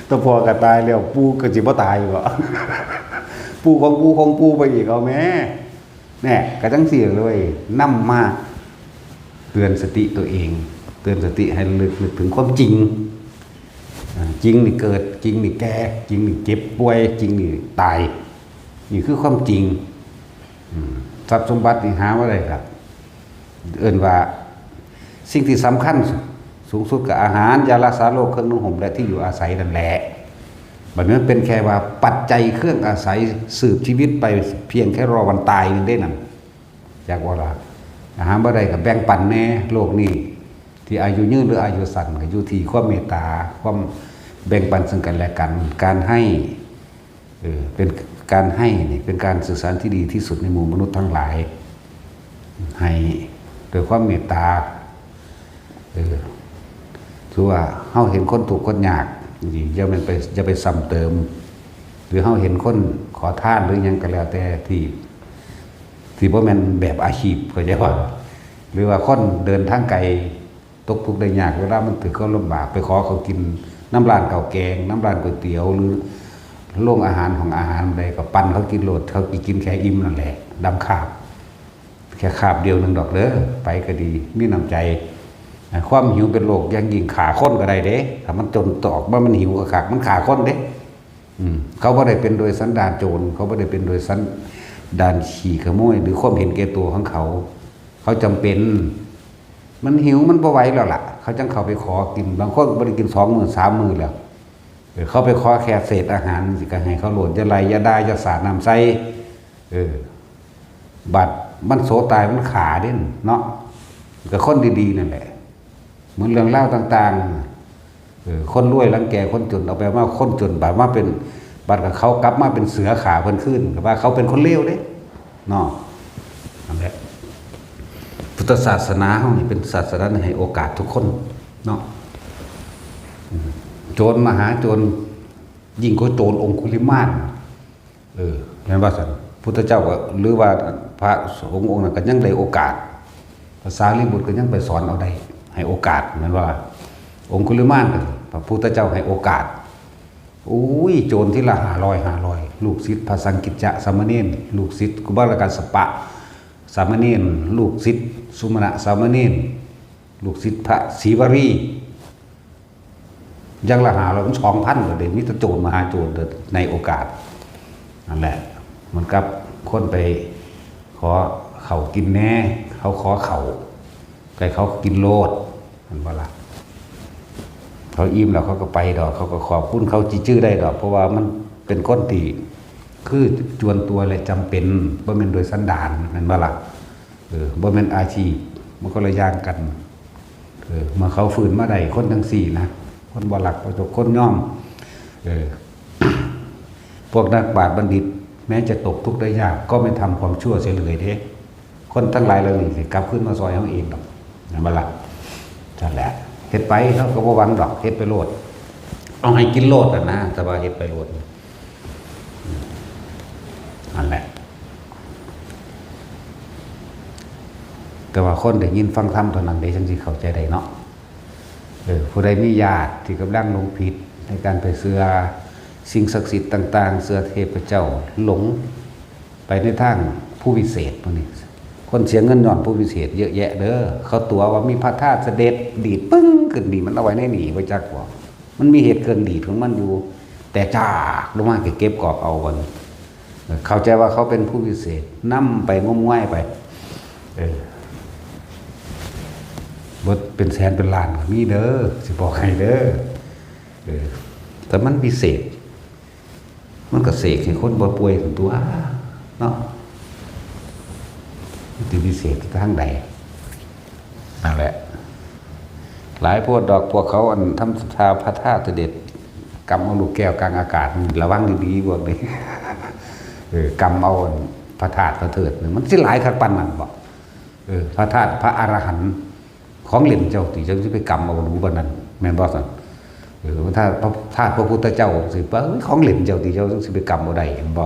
แต่พอก็ตายแล้วปู่ก็สิบ่ตายบ่ ปู่ของปู่ไปอีกเอาแม่แน่ก็จังซี่เลยนำมาเตือนสติตัวเองเตือนสติให้ลึกถึงความจริงจริงนี่เกิดจริงนี่แก่จริงนี่เจ็บป่วยจริงนี่ตายนี่คือความจริงทรัพย์สมบัตินี่หาว่าอะไรครับเอิ้นว่าสิ่งที่สำคัญสูงสุดกับอาหารยารักษาโรคเครื่องนุ่งห่มและที่อยู่อาศัยนั่นแหละแบบนี้เป็นแค่ว่าปัจจัยเครื่องอาศัยสืบชีวิตไปเพียงแค่รอวันตายนึงได้นั่นอยากว่าล่ะอาหารบ่ได้ก็แบ่งปันแน่โลกนี้ที่อายุยืนหรืออายุสั้นก็อยู่ที่ความเมตตาความแบ่งปันซึ่งกันและกันการให้เป็นการให้นี่เป็นการสื่อสารที่ดีที่สุดในหมู่มนุษย์ทั้งหลายให้โดยความเมตตาถือว่าเฮาเห็นคนถูกข์คนยากอย่าไปซ้ำเติมหรือ รือเฮาเห็นคนขอทานหรือหยังก็แล้วแต่ที่บ่แม่นแบบอาชีพเข้าใจบ่หรือว่าคนเดินทางไกลตกทุกข์ได้ยากเวลามันถึงเขาลำบากไปขอเขากินน้ำร้านข้าวแกงน้ำร้านก๋วยเตี๋ยวหรือโรงอาหารของอาหารใดก็ปั่นเขากินโลดเขากินแค่อิ่มนั่นแหละดำคาบแค่คาบเดียวนึงดอกเด้อไปก็ดีมีน้ำใจความหิวเป็นโรคยังยิ่งขาคนก็ได้เด้ถ้ามันจนตอกว่ามันหิวก็ขามันขาคนเด้เขาบ่ได้เป็นโดยสันดานโจรเขาบ่ได้เป็นโดยสันดานขี่ขโมยหรือความเห็นแก่ตัวของเขาจำเป็นมันหิวมันบ่ไหวแล้วล่ะเขาจังเข้าไปขอกินบางคนบ่ได้กิน2 มื้อ3 มื้อแล้วเขาไปขอแค่เศษอาหารสิก็ให้เขาโหลดอย่าไล่อย่าได้อย่าสาดน้ำใส่บัดมันโสตายมันขาเด่นเนาะก็คนดีๆนั่นแหละเหมือนเรื่องเล่าต่างๆคนรวยรังแกคนจนเอาไปว่าคนจนแบบว่าเป็นบัดกับเขากลับมาเป็นเสือขาเพิ่นขึ้นกับว่าเขาเป็นคนเลวเด้เนาะนั่นแหละพุทธศาสนาเฮานี่เป็นศาสนาให้โอกาสทุกคนเนาะโจรมหาโจรยิ่งกว่าโจรองคุลิมานเห็นว่าซั่นพุทธเจ้าก็หรือว่าพระสงฆ์องค์นั้นก็ยังได้โอกาสภาษาลิบุตรก็ยังไปสอนเอาได้ให้โอกาสเหมือนว่าองคุลิมานก็พระพุทธเจ้าให้โอกาสอุ้ยโจรที่ละ500ลูกศิษย์พระสังกิจจะสามเณรลูกศิษย์กุบาลกัสสปะสามเณรลูกศิษย์สุมาณะสามเณรลูกศิษย์พระศรีวรียังละ500 2,000ก็ได้มีแต่โจรมหาโจรในโอกาสนั่นแหละเหมือนกับคนไปขอเขากินแน่เขาขอเขาไก่เขากินโลดมันว่าล่ะเขาอิ่มแล้วเขาก็ไปดอกเขาก็ขอบคุณเขาจีจื้อได้ดอกเพราะว่ามันเป็นคนที่คือจวนตัวและจำเป็นบ่แม่นโดยสันดานมันว่าล่ะบ่แม่นอาชีพมันก็เลยย่างกันเมื่อเขาฝืนมาได้คนทั้ง4นะคนบ่หลักประจบคนย่อมพวกนักปราชญ์บัณฑิตแม้จะตกทุกข์ได้ยากก็ไม่ทำความชั่วเสียเลยเด้คนทั้งหลายเหล่านี้สิกลับขึ้นมาซอยเขาเองดอกนั่นบ่ล่ะนั่นแหละเฮ็ดไปเขาก็บ่หวังดอกเฮ็ดไปโลดเอาให้กินโลดอ่ะนะแต่ว่าเฮ็ดไปโลดนั่นแหละแต่ว่าคนได้ยินฟังธรรมเท่านั้นได้จังสิเข้าใจได้เนาะผู้ใดมีญาติที่กำลังหลงผิดในการไปเชื่อสิ่งศักดิ์สิทธิ์ต่างๆเชื่อเทพเจ้าหลงไปในทางผู้วิเศษพวกนี้คนเสียเงินย้อนผู้วิเศษเยอะแยะเด้อเขาตัวว่ามีพระธาตุเสด็จดีดปึ้งขึ้นดีมันเอาไว้ในหนีไว้จักบ่มันมีเหตุเกินดีดของมันอยู่แต่จากลงมาเก็บกอบเอาวันเข้าใจว่าเขาเป็นผู้วิเศษนำไปงมง่ายไปบทเป็นแสนเป็นล้านมีเด้อสิบอกให้เด้อแต่มันพิเศษมันก็เสกให้คนบ่ป่วยถึงตัวเนาะที่พิเศษทางใดนั่นแหละหลายพวกดอกพวกเขาอันทำศรัทธาพระธาตุเสด็จกำเอาลูกแก้วกลางอากาศระวังดีๆพวกนี้กำเอาพระธาตุพระเถิดมันสิหลายคักปันนั่นบอกพระธาตุพระอรหันต์ของเหล่นเจ้าที่เจ้าสิไปกำเอาหนูบ่นั้นแม่นบ่ซั่นถ้าพระธาตุพระพุทธเจ้าสิว่าของเหล่นเจ้าที่เจ้าสิไปกำเอาได้บ่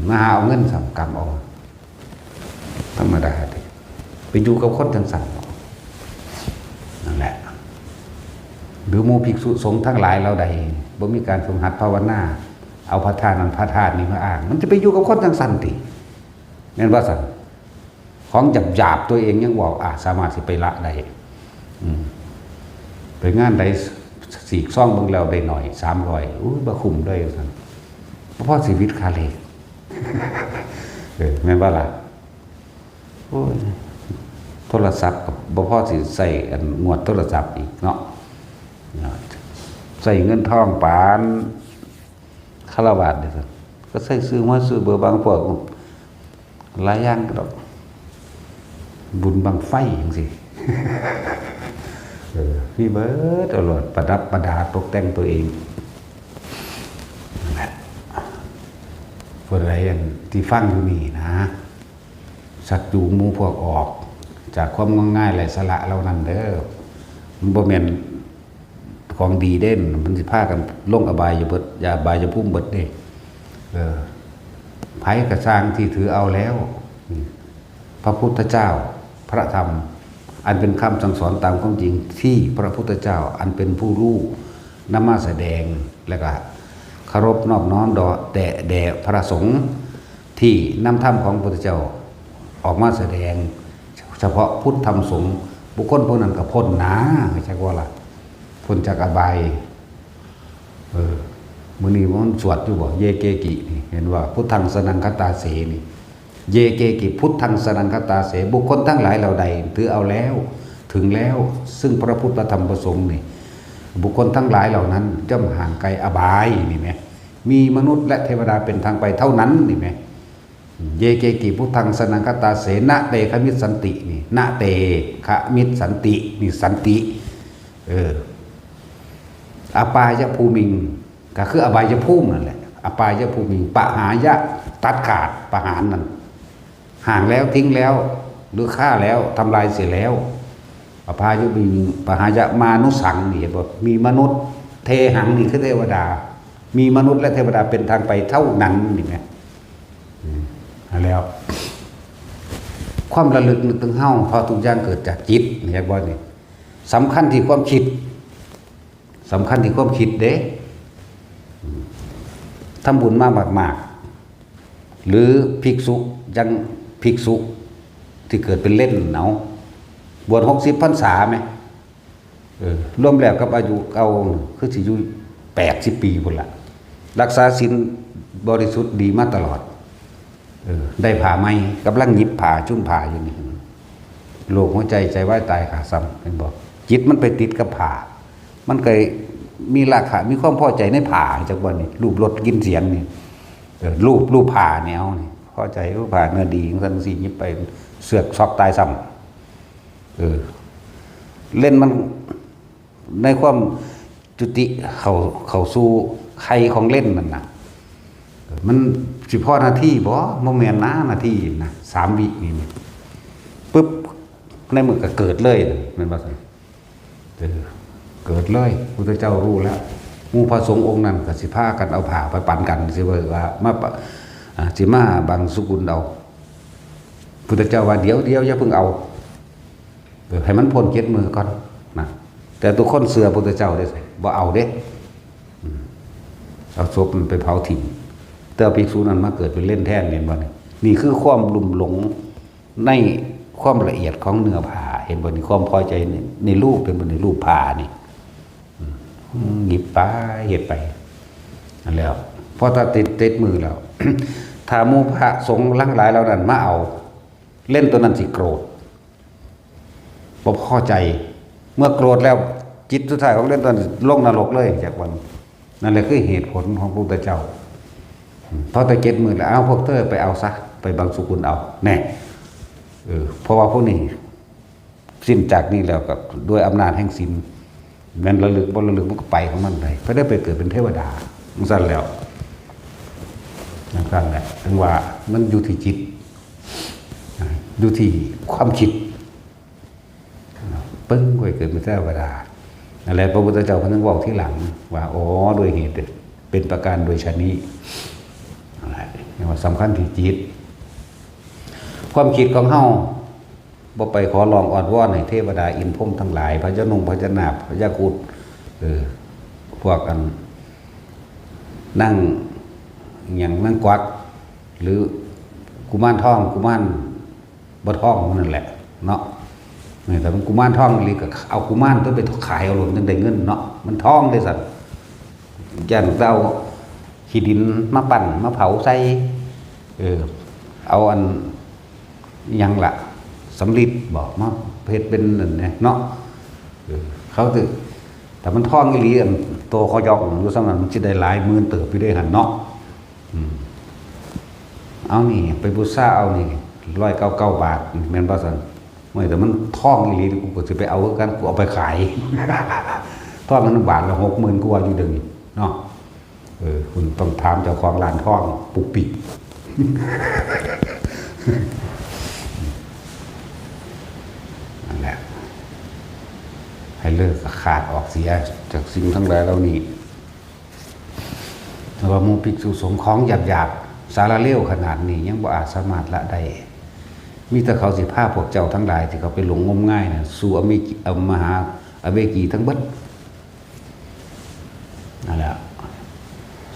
มาหาเอาเงินสั่งกำเอาธรรมดาไปอยู่กับคนทั้งสั่งนั่นแหละหรือหมู่ภิกษุสงฆ์ทั้งหลายเราใดบ่มีการฝึกหัดภาวนาเอาพระธาตุนั้นพระธาตุนี้มาอ้างมันจะไปอยู่กับคนทั้งสั่นติแม่นว่าสั่นของหยาบๆตัวเองยังบอกสามารถสิไปละได้ไปงานใดสีกซ่องเบิ่งแล้วได้หน่อย300อุ้ยบ่คุ้มเลยสั่นเพราะชีวิตคาเลแม่นว่าล่ะโอ้ยโทรศัพท์กับบ่พอสิใส่งวดโทรศัพท์อีกเนาะใส่เงินทองปานคารวะเด้อก็ใส่ซื้อมาซื้อเบอร์บางพวกหลายอย่างก็ดอกบุญบังไฟจังซี่พี่เบิร์ดตลอดประดับประดาตกแต่งตัวเองนั่นแหละผู้ใดที่ฟังอยู่นี่นะสักจูงหมู่พวกออกจากความง่ายๆไร้สาระเหล่านั้นเด้อมันบ่แม่นของดีเด่นมันสิพากันลงอบายอยู่เบิดอย่าอบายจะพุ่มเบิดเด้ ไผกระสร้างที่ถือเอาแล้วพระพุทธเจ้าพระธรรมอันเป็นคำสั่งสอนตามความจริงที่พระพุทธเจ้าอันเป็นผู้รู้นำมาแสดงแล้วก็เคารพนอบน้อมแด่พระสงฆ์ที่นำธรรมของพระพุทธเจ้าออกมาแสดงเฉพาะพุทธธรรมสงฆ์บุคคลพวกนั้นก็พ้นหนาไม่ใช่ว่าล่ะพ้นจากอบายมื้อนี้มันสวดอยู่บ่เยเกกินี่เห็นว่าพุทธังสนังคตาเสนี่เยเกกิพุทธังสนังคตาเสบุคคลทั้งหลายเหล่าใดถือเอาแล้วถึงแล้วซึ่งพระพุทธธรรมประสงค์นี่บุคคลทั้งหลายเหล่านั้นย่อมห่างไกลอบายนี่แหมมีมนุษย์และเทวดาเป็นทางไปเท่านั้นนี่แหมเยเกกิพุทธังสนังคตาเสนะเตขมิตสันตินี่นะเตขมิตสันตินี่สันติอปายภูมิงก็คืออบายภูมินั่นแหละอปายภูมิงปหายะตัดขาดประหารนั่นห่างแล้วทิ้งแล้วหรือฆ่าแล้วทำลายเสียแล้วอภายภูมิงปหายะมานุสังนี่บอกมีมนุษย์เทหังนี่คือเทวดามีมนุษย์และเทวดาเป็นทางไปเท่านั้นนี่ไงแล้วความระลึกนึกถึงเฮาพอทุกอย่างเกิดจากจิตนี่บอกนี่สำคัญที่ความคิดสำคัญที่ความคิดเด้ทำบุญมากๆหรือภิกษุยังภิกษุที่เกิดเป็นเล่นเนาบวช60 พรรษาไหมรวมแล้วกับอายุเก่าคือสิอยู่80 ปีพุ่นละรักษาศีลบริสุทธิ์ดีมาตลอดได้ผ่าไหมกำลังหยิบผ่าจุ่มผ่าอยู่นี่โรคหัวใจใจวายตายขาซ้ำเป็นบอกจิตมันไปติดกับผ่ามันเคยมีราคามีความพอใจในผ่าจากวันนี้รูปรสกินเสียงนี่รูปผ่าแนวนี่พอใจรูปผ่าเนื้อดีสันสียิบไปเสือกซอกตายซ้ำเล่นมันในความจุติเขาสู้ใครของเล่นนั่นนะมันสิพ่อหน้าที่บ่โมเมนต์นาทีนะ3 วินี่ปึ๊บในมือก็เกิดเลยมันว่าเกิดเลยพุทธเจ้ารู้แล้วหมู่พระสงฆ์องค์นั้นก็สิพากันเอาผ่าไปปั่นกันสิว่ามาสิมาบังสุกุลเอาพุทธเจ้าว่าเดี๋ยวอย่าเพิ่งเอาให้มันพ้น7 มือก่อนนะแต่ทุกคนเสือพุทธเจ้าได้บ่เอาเด้เอาศพมันไปเผาทิ้งแต่ภิกษุนั้นมาเกิดเป็นเล่นแท่นเห็นบ่นี่คือความลุ่มหลงในความละเอียดของเนื้อผ้าเห็นบ่นี่ความพอใจในรูปเป็นบ่ในรูปผ้านี่หยิบไปเฮ็ดไปนั่นแล้วพอถ้าติดมือแล้ว ถ้าหมู่พระสงฆ์ลังหลายเหล่านั้นมาเอาเล่นตัวนั้นสิโกรธบ่พอใจเมื่อโกรธแล้วจิตสุดท้ายของเล่นตัวนั้นลงนรกเลยจากวันนั่นแหละคือเหตุผลของพระพุทธเจ้าพอแต่7 มือแล้วเอาพวกเธอไปเอาซะไปบังสุกุลเอาแน่เพราะว่าพวกนี้สิ้นจากนี้แล้วกับด้วยอำนาจแห่งศีลแม้นระลึกบ่ระลึกมันก็ไปของมันไปได้ไปเกิดเป็นเทวดาสั่นแล้วนั่นแหละถึงว่ามันอยู่ที่จิตอยู่ที่ความคิดปึ้งไปเกิดเป็นเทวดาอะไรพระพุทธเจ้าเพิ่งบอกที่หลังว่าอ๋อโดยเหตุเป็นประการโดยชนิดอะไรว่าสำคัญที่จิตความคิดของเฮาบ่ไปขอร้องอ้อนวอนให้เทวดาอินพรหมทั้งหลายพระเจ้านงพระเจ้านาคพระยากุฎพวกกันนั่งอย่างนั่งกวักหรือกุมารทองกุมารบ่ทองนั่นแหละเนาะแต่มันกุมารทองนี่ก็เอากุมารตัวไปขายเอาหล่นจังได้เงินเนาะมันทองได้สัตว์ย่านเราขี้ดินมาปั่นมาเผาใส่เอาอันยังละสำลิดบอกมาเพชรเป็นนั่นเนาะเขาตึกแต่มันท่องอีหลีอันโตเขายอกรู้สำนักมันจะได้หลายหมื่นเติบไปได้หันเนาะเอานี่ไปบูชาเอานี่199 บาทแม่นบ่ซั่นไม่แต่มันท่องอีหลีกูก็สิไปเอากันกูเอาไปขายท่องมันบาทละ60,000กูว่าอยู่เด้อเนาะคุณต้องถามเจ้าของร้านท่องปุกปิกนั่นแหละให้เลิกขาดออกเสียจากสิ่งทั้งหลายเหล่านี้ ว่าหมู่ภิกษุสงฆ์ของหยาบๆสารเลวขนาดนี้ยังบ่อาจสามารถละได้มีแต่เขาสิพาพวกเจ้าทั้งหลายที่เขาไปหลงงมง่ายน่ะสู่มหาอเวกีทั้งเบิดนั่นแหละ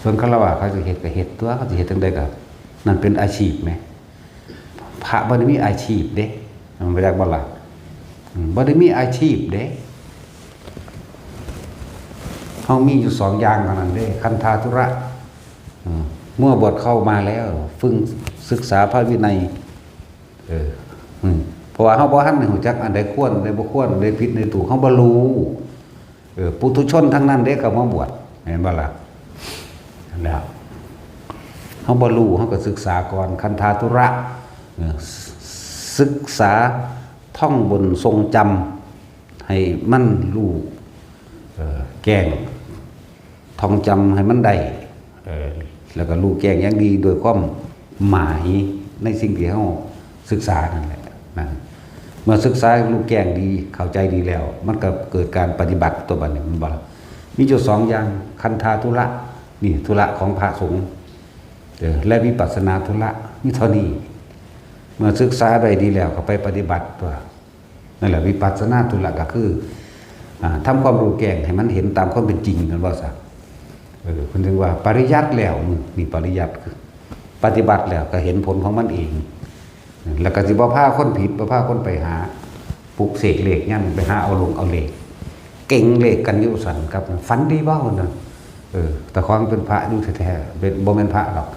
ส่วนฆราวาสเขาจะเฮ็ดก็เฮ็ดตัวเขาจะเฮ็ดจังได๋ก็นั่นเป็นอาชีพไหมพระบ่ได้มีอาชีพเด้มันบ่จักบ่ล่ะบ่ได้มีอาชีพเด้เฮามีอยู่สองอย่างเท่านั้นเด้คันธาธุระเมื่อบวชเข้ามาแล้วฝึกศึกษาพระวินัยเพราะว่าเฮาบ่ทันรู้จักอันใดควรอันใดบ่ควรอันใดผิดในถูกเฮาบ่รู้ปุถุชนทั้งนั้นเด้ก็มาบวชเห็นบ่ล่ะนั่นแหละเฮาบ่รู้เฮาก็ศึกษาก่อนคันธาธุระศึกษาท่องบนทรงจำให้มันรู้แก้งท่องจำให้มันได้แล้วก็รู้แก้งอย่างดีโดยความหมายในสิ่งที่เฮาศึกษานั่นแหละนั่นเมื่อศึกษารู้แก้งดีเข้าใจดีแล้วมันก็เกิดการปฏิบัติตัวบัดนี้มันบ่มีอยู่สองอย่างคันธาธุระนี่ธุระของพระสงฆ์และวิปัสสนาธุระมีเท่านี้เมื่อศึกษาได้ดีแล้วก็ไปปฏิบัติตัวนั่นแหละวิปัสสนาธุระก็คือทำความรู้แจ้งให้มันเห็นตามความเป็นจริงกันว่าซะคุณถึงว่าปริยัติแล้วนี่ปริยัติคือปฏิบัติแล้วก็เห็นผลของมันเองแล้วก็สิบ่พาคนผิดบ่พาคนไปหาปลุกเสกเลขยันไปหาเอาลงเอาเลขเก่งเลขกันอยู่สั่นครับฝันดีบ่นั่นแต่ความเป็นพระอยู่แท้ๆเป็นบ่แม่นพระหรอก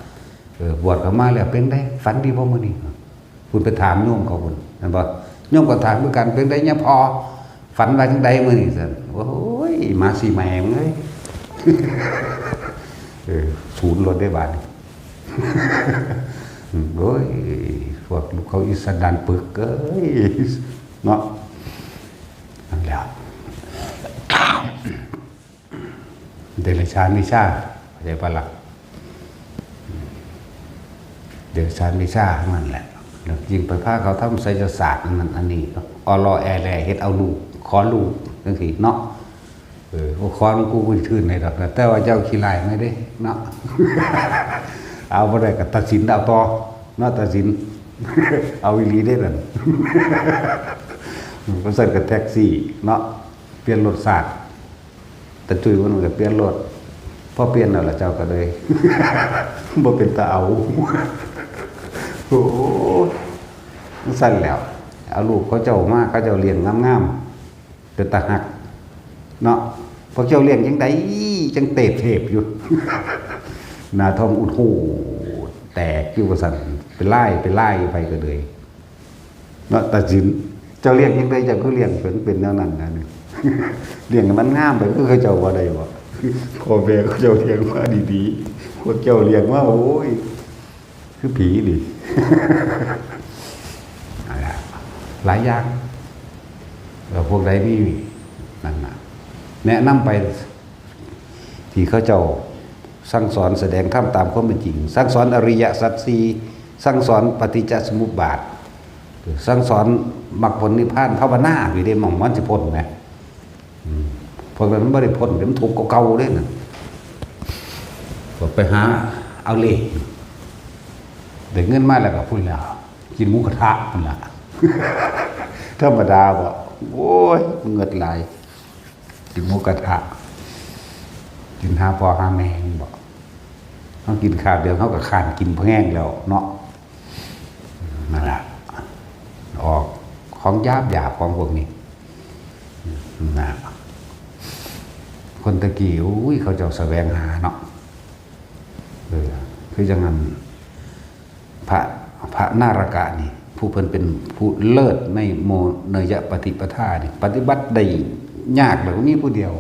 บวชเข้ามาแล้วเป็นได้ฝันดีบ่มื้อนี้คุณไปถามโยมเขาพุ่นนั่นบ่โยมก็ถามเหมือนกันเป็นได้เนี่ยพอฝันว่าจังได๋มื้อนี้ซั่นโอ้ยมาสิแม่มึงเอ้ยศูนย์รถได้บาดนี้โอ้ยพวกลูกเขาอิสดานปึกเอ้ยเนาะนั่นแหละเดรัจฉานวิชาเข้าใจปะล่ะเดรัจฉานวิชานั่นแหละยิงไปพาเขาทำไสยศาสตร์นั่นอันนี้อรอแอแลเฮ็ดเอาลูกขอลูกจังซี่เนาะขอมันกูบ่ชื่นในดอกแต่ว่าเจ้าขี้ลายไม่ได้เนาะเอาบ่ได้ก็ตัดสินเอาต่อเนาะตัดสินเอาอีหลีได้นั่นก็ใส่กับแท็กซี่เนาะเปลี่ยนรถศาสตร์แต่จุ้ยมันก็เปลี่ยนรถพอเปลี่ยนแล้วล่ะเจ้าก็เลยบ่เป็นตาเอาโอ้สั่นแล้วเอาลูกเขาเจ้ามาเขาเจ้าเลี้ยงงามๆเป็นตาหักเนาะพวกเจ้าเลี้ยงจังได๋จังเตะเทพอยู่หน้าท้องอุดหูแตกอยู่ว่าซั่นเป็นไล่ไปก็เลยเนาะตัดสินเจ้าเลี้ยงจังได๋เจ้าก็เลี้ยงเป็นแนวนั้นนะนี่เลี้ยงให้มันงามไปคือเขาเจ้าบ่ได้บ่พ่อแม่เขาเจ้าเลี้ยงมาดีๆพวกเจ้าเลี้ยงมาโอ้ยคือผีดิหลายอย่างแล้วพวกใดมีนั่นน่ะแนะนำไปที่เขาเจ้าสั่งสอนแสดงธรรมตามความเป็นจริงสั่งสอนอริยสัจสี่สั่งสอนปฏิจจสมุปบาทสั่งสอนมรรคผลนิพพานภาวนาอยู่ได้หม่องมันสิพ้นนะพวกนั้นมันบ่ได้พ้นเดี๋ยวมันทุกข์เก่าๆเด้นั่นพวกไปหาเอาเลขได้เงินมาแล้วก็พุ่นแล้วกินหมูกระทะพุ่นล่ะธรรมดาบ่โอ้ยเงิดหลายกินหมูกระทะกินหาพ่อหาแม่บ่เฮากินข้าวเดียวเฮาก็คร้านกินพอแห้งแล้วเนาะนั่นล่ะออกของหยาบของพวกนี้นะคนตะกี้อุ้ยเขาเจ้าแสวงหาเนาะคือจังนั้นพระนารกะนี่ผู้เพิ่นเป็นผู้เลิศในโมเนยปฏิปทานี่ปฏิบัติได้ยากแบบมีผู้เดียว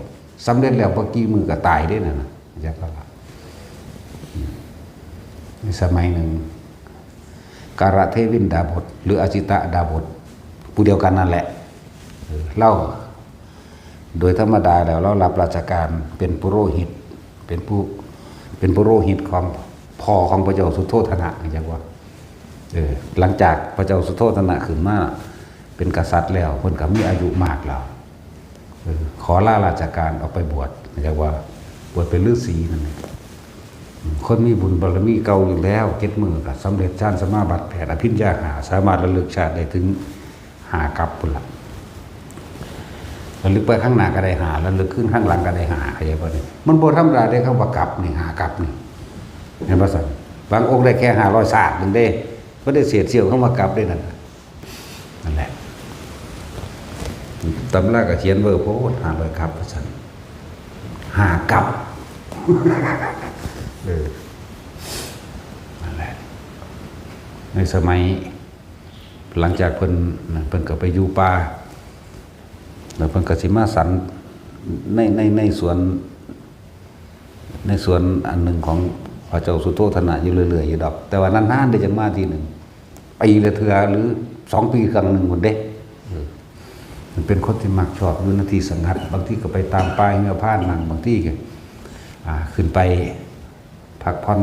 สำเร็จแล้วบ่กี่มือก็ตายได้นั่นน่ะจักว่าในสมัยหนึ่งการะเทวินดาบทหรืออจิตะดาบทผู้เดียวกันนั่นแหละเล่าโดยธรรมดาแล้วเรารับราชการเป็นปุโรหิตเป็นปุโรหิตของพ่อของพระเจ้าสุโธทนะจักว่าหลังจากพระเจ้าสุโธทนะขึ้นมาเป็นกษัตริย์แล้วเพิ่นก็มีอายุมากแล้วขอลาราชการออกไปบวชจักว่าบวชเป็นฤาษีนั่นเอง คนมีบุญบารมีเก่าอยู่แล้ว7 มื้อก็สำเร็จฌานสมาบัติ8อภิญญาหาสามารถระลึกชาติได้ถึง5กับพุ่นล่ะระลึกไปข้างหน้าก็ได้หาระลึกขึ้นข้างหลังก็ได้หาเข้าใจบ่นี่มันบ่ธรรมดาได้คำว่ากลับนี่หากลับนี่เห็นบ่ซั่นบางองค์ได้แค่500ศาสตร์นึงเด้บ่ได้เสียดเสี้ยวคำว่ากลับได้นั่นแหละตำราก็เขียนเบอร์โพด500กับว่าซั่นหากลับนั่นแหละในสมัยหลังจากเพิ่นก็ไปอยู่ป่าแล้วเพิ่นก็สิมาสรรในสวนอันหนึ่งของพระเจ้าสุโธทนะอยู่เรื่อยๆอยู่ดอกแต่ว่านานๆได้จังมาทีหนึ่งปีละเทื่อหรือ2 ปีครั้งหนึ่งหมดเด้มันเป็นคนที่มักชอบอยู่ในที่สงัดบางทีก็ไปตามป่าเงือผ่านนั่งบางทีก็ขึ้นไปพักผ่อน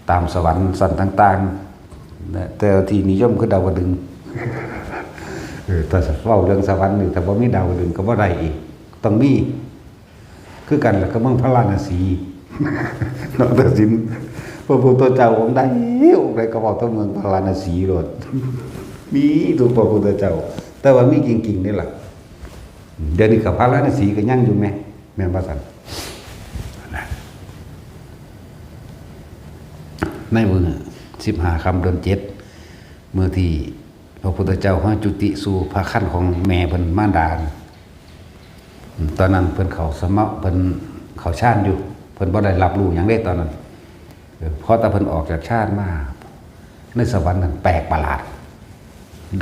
ตามสวรรค์สันต่างๆแต่ที่นิยมคือดาวดึงถ้าเว้าเรื่องสวรรค์นี่ถ้าบ่มีดาวดึงก็บ่ได้อีกต้องมีคือกันแล้วก็เมืองพระราณสีนรสิงห์พระพุทธเจ้าองค์ใดก็บอกต้องเมืองพระราณสีโลดมีทุกพระพุทธเจ้าแต่ว่ามีจริงๆนี่ล่ะเดี๋ยวนี้กับพระราณสีก็ยังอยู่แม่นบ่ซั่นในมื้อ15 ค่ำเดือน7มื้อที่พระพุทธเจ้าจุติสู่พระคันของแม่เพิ่นมารดาตอนนั้นเพิ่นเข้าสมะเพิ่นเข้าฌานอยู่เพิ่นบ่ได้รับรู้หยังได้ตอนนั้นพอแต่เพิ่นออกจากฌานมาในสวรรค์นั้นแปลกประหลาด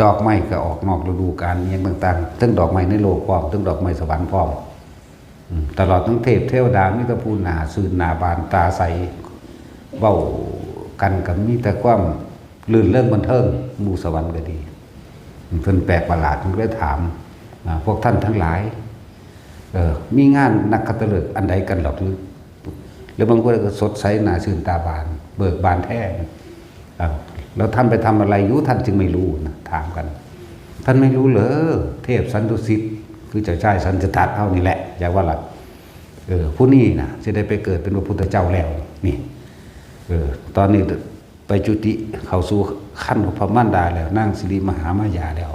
ดอกไม้ก็ออกนอกฤดูกาลอย่างต่างๆทั้งดอกไม้ในโลกพร้อมทั้งดอกไม้สวรรค์พร้อมตลอดทั้งเทพเทวดามีแต่ผู้หน้าซื่นหน้าบานตาใสเว้ากันก็มีแต่ความลื่นเริงบันเทิงหมู่สวรรค์ก็ดีเพิ่นแปลกประหลาดมันก็เลยถามพวกท่านทั้งหลายมีงานนักขัตฤกษ์อันใดกันหรอกหรือบางคนก็สดใสหน้าชื่นตาบานเบิกบานแท้แล้วท่านไปทำอะไรอยู่ท่านจึงไม่รู้นะถามกันท่านไม่รู้เหรอเทพสันตุสิทธิ์คือเจ้าชายสันจะตัดเอานี่แหละอยากว่าหลักผู้นี้นะจะได้ไปเกิดเป็นพระพุทธเจ้าแล้วนี่ตอนนี้ไปจุติเข้าสู่ขั้นของพระมารดาแล้วนั่งสิริมหามายาแล้ว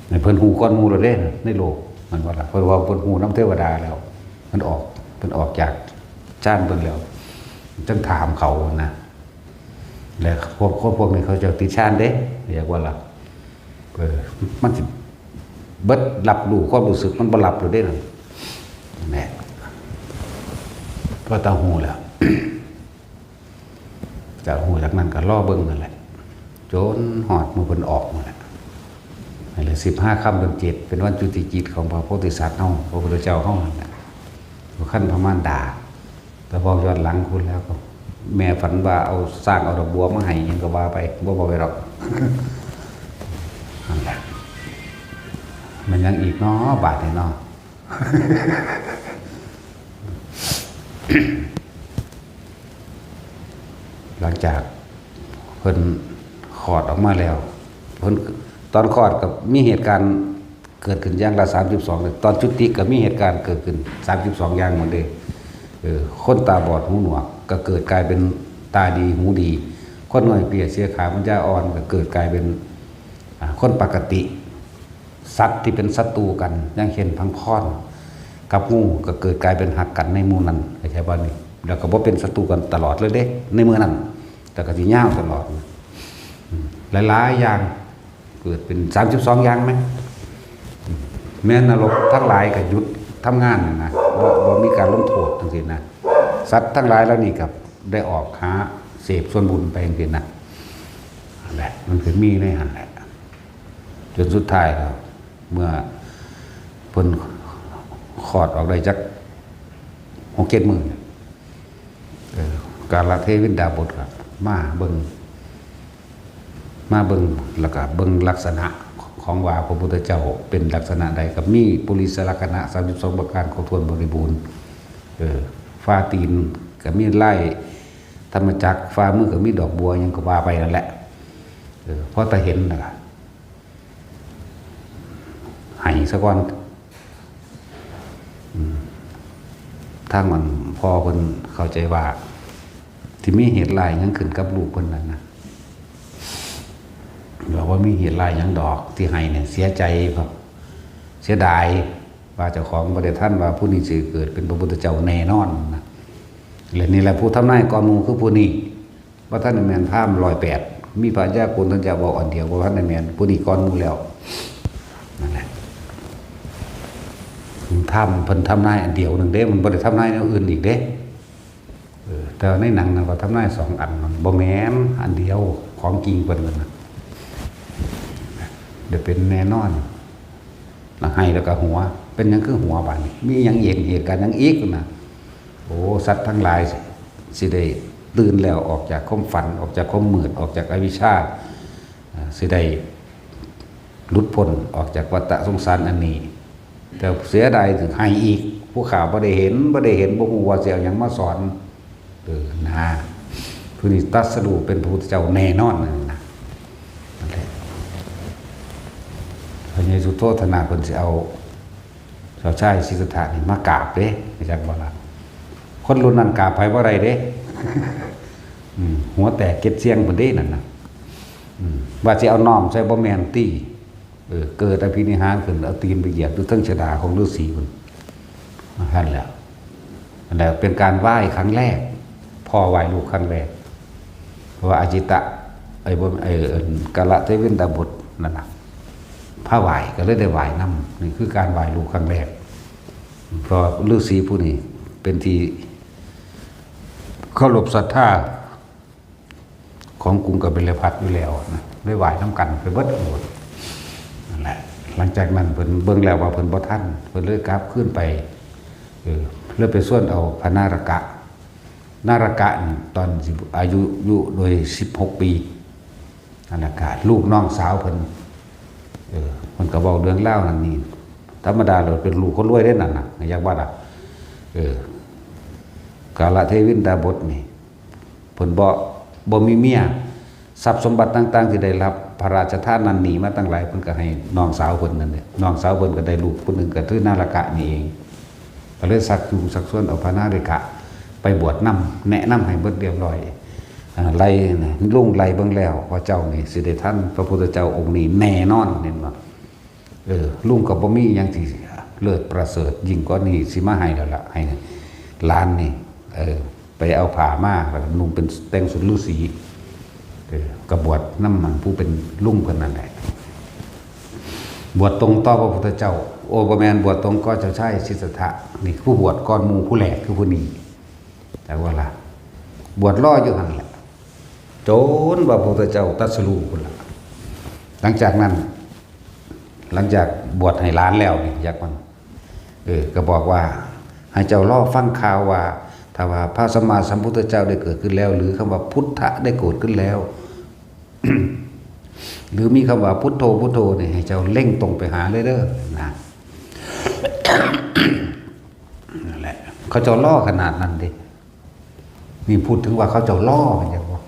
ในเพิ่นหูก้อนมูเราเล่นในโลกมันว่าละเพิ่นว่าเพิ่นหูน้ำเทวดาแล้วมันออกจากฌานเพิ่นแล้วจึงถามเขานะแล้วพวกนี้เขาจะติดฌานเด้เรียกว่าละมันสิเบิดหลับรู้ความรู้สึกมันบ่หลับอยู่เด้นั่นแหละก็ตาหูแล้วจากหูจากนั้นก็ล่อเบิ้งนั่นแหละจนหอดมือเพิ่นออกนั่นแหละเลย15 ค่ำเดือน7เป็นวันจุติจิตของพระโพธิสัตว์เฮาพระพุทธเจ้าเฮานั่นแหละขั้นพระมารดาแต่พอย้อนหลังคุณแล้วก็แม่ฝันว่าเอาสร้างเอาดอกบัวมาให้ยังก็ว่าไปบ่บอกไปหรอกนั่นแหละมันยังอีกเนาะบาดนี่เนาะหลังจากเพิ่นคลอดออกมาแล้วเพิ่นตอนคลอดกับมีเหตุการณ์เกิดขึ้นอย่างละ32เลยตอนจุติก็มีเหตุการณ์เกิดขึ้น32อย่างเหมือนเดิมคนตาบอดหูหนวกก็เกิดกลายเป็นตาดีหูดีคนน้อยเปียเสียขาปัญญาอ่อนก็เกิดกลายเป็นคนปกติสัตว์ที่เป็นศัตรูกันอย่างเช่นพังพรกับงูก็เกิดกลายเป็นหักกันในหมู่นั้นเข้าใจบ่นี่แล้วก็บ่เป็นศัตรูกันตลอดเลยเด้ในมื้อนั้นแต่ก็สิยาวตลอดหลายๆอย่างเกิดเป็น32อย่างมั้ยแม้นรกทั้งหลายก็หยุดทำงานนะบ่มีการลงโทษจังซี่นะสัตว์ทั้งหลายแล้วนี่ก็ได้ออกหาเสพส่วนบุญไปจังซี่นะนั่นแหละมันคือมีในหั่นแหละจนสุดท้ายแล้วเมื่อเพิ่นคลอดออกได้จัก 6-7 มื้อกาลเทวินดาบทครับมาเบิ่งแล้วก็เบิ่งลักษณะของว่าพระพุทธเจ้าเป็นลักษณะใดกับมีปุริสลักษณะ32ประการครบถ้วนบริบูรณ์ฟ้าตีนก็มีไล่ธรรมจักรฟ้ามือก็มีดอกบัวยังก็ว่าไปนั่นแหละเพราะแต่เห็นน่ะให้ซะก่อน ทางมันพอเพิ่นเข้าใจว่า ที่มีเหตุร้ายหยังขึ้นกับลูกเพิ่นนั่นนะบอกว่ามีเหตุร้ายหยังดอกที่ให้เนี่ยเสียใจครับเสียดายว่าเจ้าของบ่ได้ท่านว่าผู้นี้สิเกิดเป็นพระพุทธเจ้าแน่นอนนะและนี่แหละผู้ทำนายก่อนหมู่คือผู้นี้ว่าท่านแม่นพาม108มีพระยาคุณท่านจะบอกอันเดียวว่าท่านแม่นผู้นี้ก่อนหมู่แล้วนั่นแหละทำเพิ่นทำนายอันเดียวนึงเด้มันบ่ได้ทำนายอันอื่นอีกเด้แต่ในหนังนะก็ทำนาย2อันมันบ่แม่นอันเดียวของจริงเพิ่นนั่นน่ะเดี๋ยวเป็นแน่นอนแล้วให้แล้วก็หัวเป็นหยังคือหัวบาดนี้มีหยังเหตุการณ์หยังอีกนะโอ้สัตว์ทั้งหลายสิได้ตื่นแล้วออกจากความฝันออกจากความมืดออกจากอวิชชาสิได้หลุดพ้นออกจากวัฏสงสารอันนี้แต่เสียดายถึงให้อีกผู้ข่าวบ่ได้เห็นบ่ฮู้ว่าสิเอาหยังมาสอนนะผู้นี้ตรัสรู้เป็นพระพุทธเจ้าแน่นอนนะนั่นแหละพระเยซูโทษนาเพิ่นสิเอาชาวชายศิษฐะนี่มากราบเด้อาจารย์บ่ล่ะคนรุ่นนั้นกราบไผบ่ได้เด้ หัวแตกเก็ดเสียงเพิ่นเด้นั่นน่ะว่าสิเอาน้อมใส่บ่แม่นติเกิดอภินิหารขึ้นเอาตีนไปเหยียบอยู่เทิงชฎาของฤาษีเพิ่นนั่นแหละนั่นแหละเป็นการไหว้ครั้งแรกพ่อไหว้ลูกครั้งแรกเพราะว่าอาจิตะกาลเทวินดาบทนั่นน่ะพระไหว้ก็เลยได้ไหว้นำนี่คือการไหว้ลูกครั้งแรกเพราะฤาษีผู้นี้เป็นที่เคารพศรัทธาของกรุงกบิลพัสอยู่แล้วนะได้ไหว้นำกันไปเบิดหมดนั่นแหละหลังจากนั้นเพิ่นเบิ่งแล้วว่าเพิ่นบ่ทันเพิ่นเลยกลับขึ้นไปเลยไปส่วนเอาพระนารกะตอนอายุโดย16 ปีนารกะลูกน้องสาวเพิ่นมันก็บอกเรื่องเล่านั่นนี่ธรรมดาเราเป็นลูกคนรวยได้นั่นน่ะอยากว่าล่ะกาลเทวินดาบทนี่เพิ่นบ่มีเมียทรัพย์สมบัติต่างๆที่ได้รับพระราชทานนั้นหนีมาตั้งหลายเพิ่นก็ให้น้องสาวเพิ่นนั่นเด้น้องสาวเพิ่นก็ได้ลูกคนนึงก็คือนารกะนี่เองก็เลยสักส่วนเอาพระนารกะไปบวชนำแนะนำให้เบิดเรียบร้อยไล่ลุงไล่เบิ่งแล้วว่าเจ้านี่สิได้ท่านพระพุทธเจ้าองค์นี้แน่นอนเห็นบ่ลุงก็บ่มีหยังที่เลิศประเสริฐยิ่งกว่านี้สิมาให้แล้วล่ะให้หลานนี่ไปเอาผ้ามาแล้วนุ่งเป็นแต่งสุดฤาษีกบวชน้ำมันผู้เป็นลุงคนนั้นแหละบวชตรงต่อพระพุทธเจ้าโอปแมนบวชตรงก็จะใช่ศิษฐะนี่ผู้บวชก่อนหมู่ผู้แหลกคือผู้นี้แต่ว่าล่ะบวชล่ออยู่หันแหละโจนว่าพระพุทธเจ้าตรัสรู้คนละหลังจากนั้นหลังจากบวชให้ล้านแล้วนี่ยักมันก็บอกว่าให้เจ้าล่อฟังข่าวว่าถ้าว่าพระสัมมาสัมพุทธเจ้าได้เกิดขึ้นแล้วหรือคำว่าพุทธะได้เกิดขึ้นแล้ว หรือมีคำว่าพุทโธพุทโธเนี่ยให้เจ้าเล่งตรงไปหาเลยเด้อนะ นั่นแหละเขาเจ้าล่อขนาดนั้นดิมีพูดถึงว่าเขาเจ้าล่อกันอย่างว่า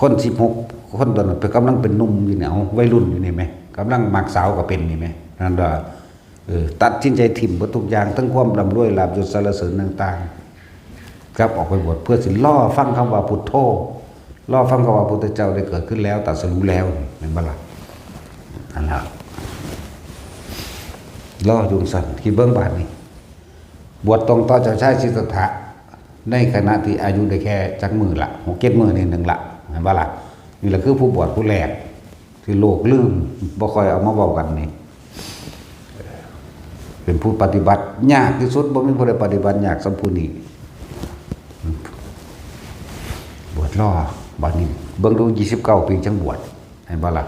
คน16 คนตอนนั้นไปกำลังเป็นหนุ่มอยู่เนี่ยเอาวัยรุ่นอยู่นี่ไหมกำลังมักสาวก็เป็นนี่ไหมนั่นว่าตัดสินใจถิ่มหมดทุกอย่างทั้งความร่ำรวยลาภยศสรรเสริญต่างๆกลับออกไปบวชเพื่อสิล่อฟังคำว่าพุทโธล่อฟังคำว่าพุทธเจ้าได้เกิดขึ้นแล้วตรัสรู้แล้วเห็นบ่ล่ะนั่นแหละล่อยุงสันคิดเบื้องบาทนี่บวชตรงต่อเจ้าชายสิทธัตถะในขณะที่อายุได้แค่จักมือละ6-7 มือนี่หนึ่งละเห็นบ่ล่ะนี่แหละคือผู้บวชผู้แรกที่โลกลืมบ่ค่อยเอามาเว้ากันนี่เป็นผู้ปฏิบัติยากที่สุดบ่มีผู้ใดปฏิบัติยากสำผู้นี้บวชล่อบัดนี้เบิ่งดู29 ปีจังบวชเห็นบ่ล่ะ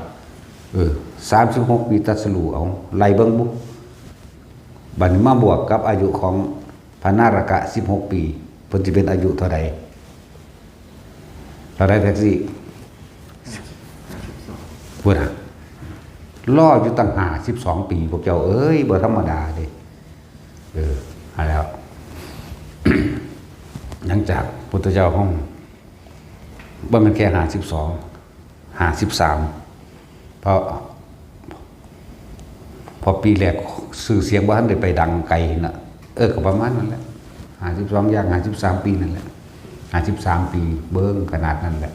36 ปีตรัสรู้เอาไล่เบิ่งบุบัดนี้มาบวกกับอายุของพระนารกะ16 ปีเพิ่นสิเป็นอายุเท่าใดแท็กซี่พูดล่ออยู่ตั้ง52 ปีพวกเจ้าเอ้ยบ่ธรรมดาเด้เอาแล้ว หลังจากพุทธเจ้าห้องบ่แม่นแค่53พอปีแรกสื่อเสียงบ่ทันได้ไปดังไกลน่ะก็ประมาณนั้นแหละ 52ย่าง53ปีนั่นแหละ53ปีเบิ่งขนาดนั้นแหละ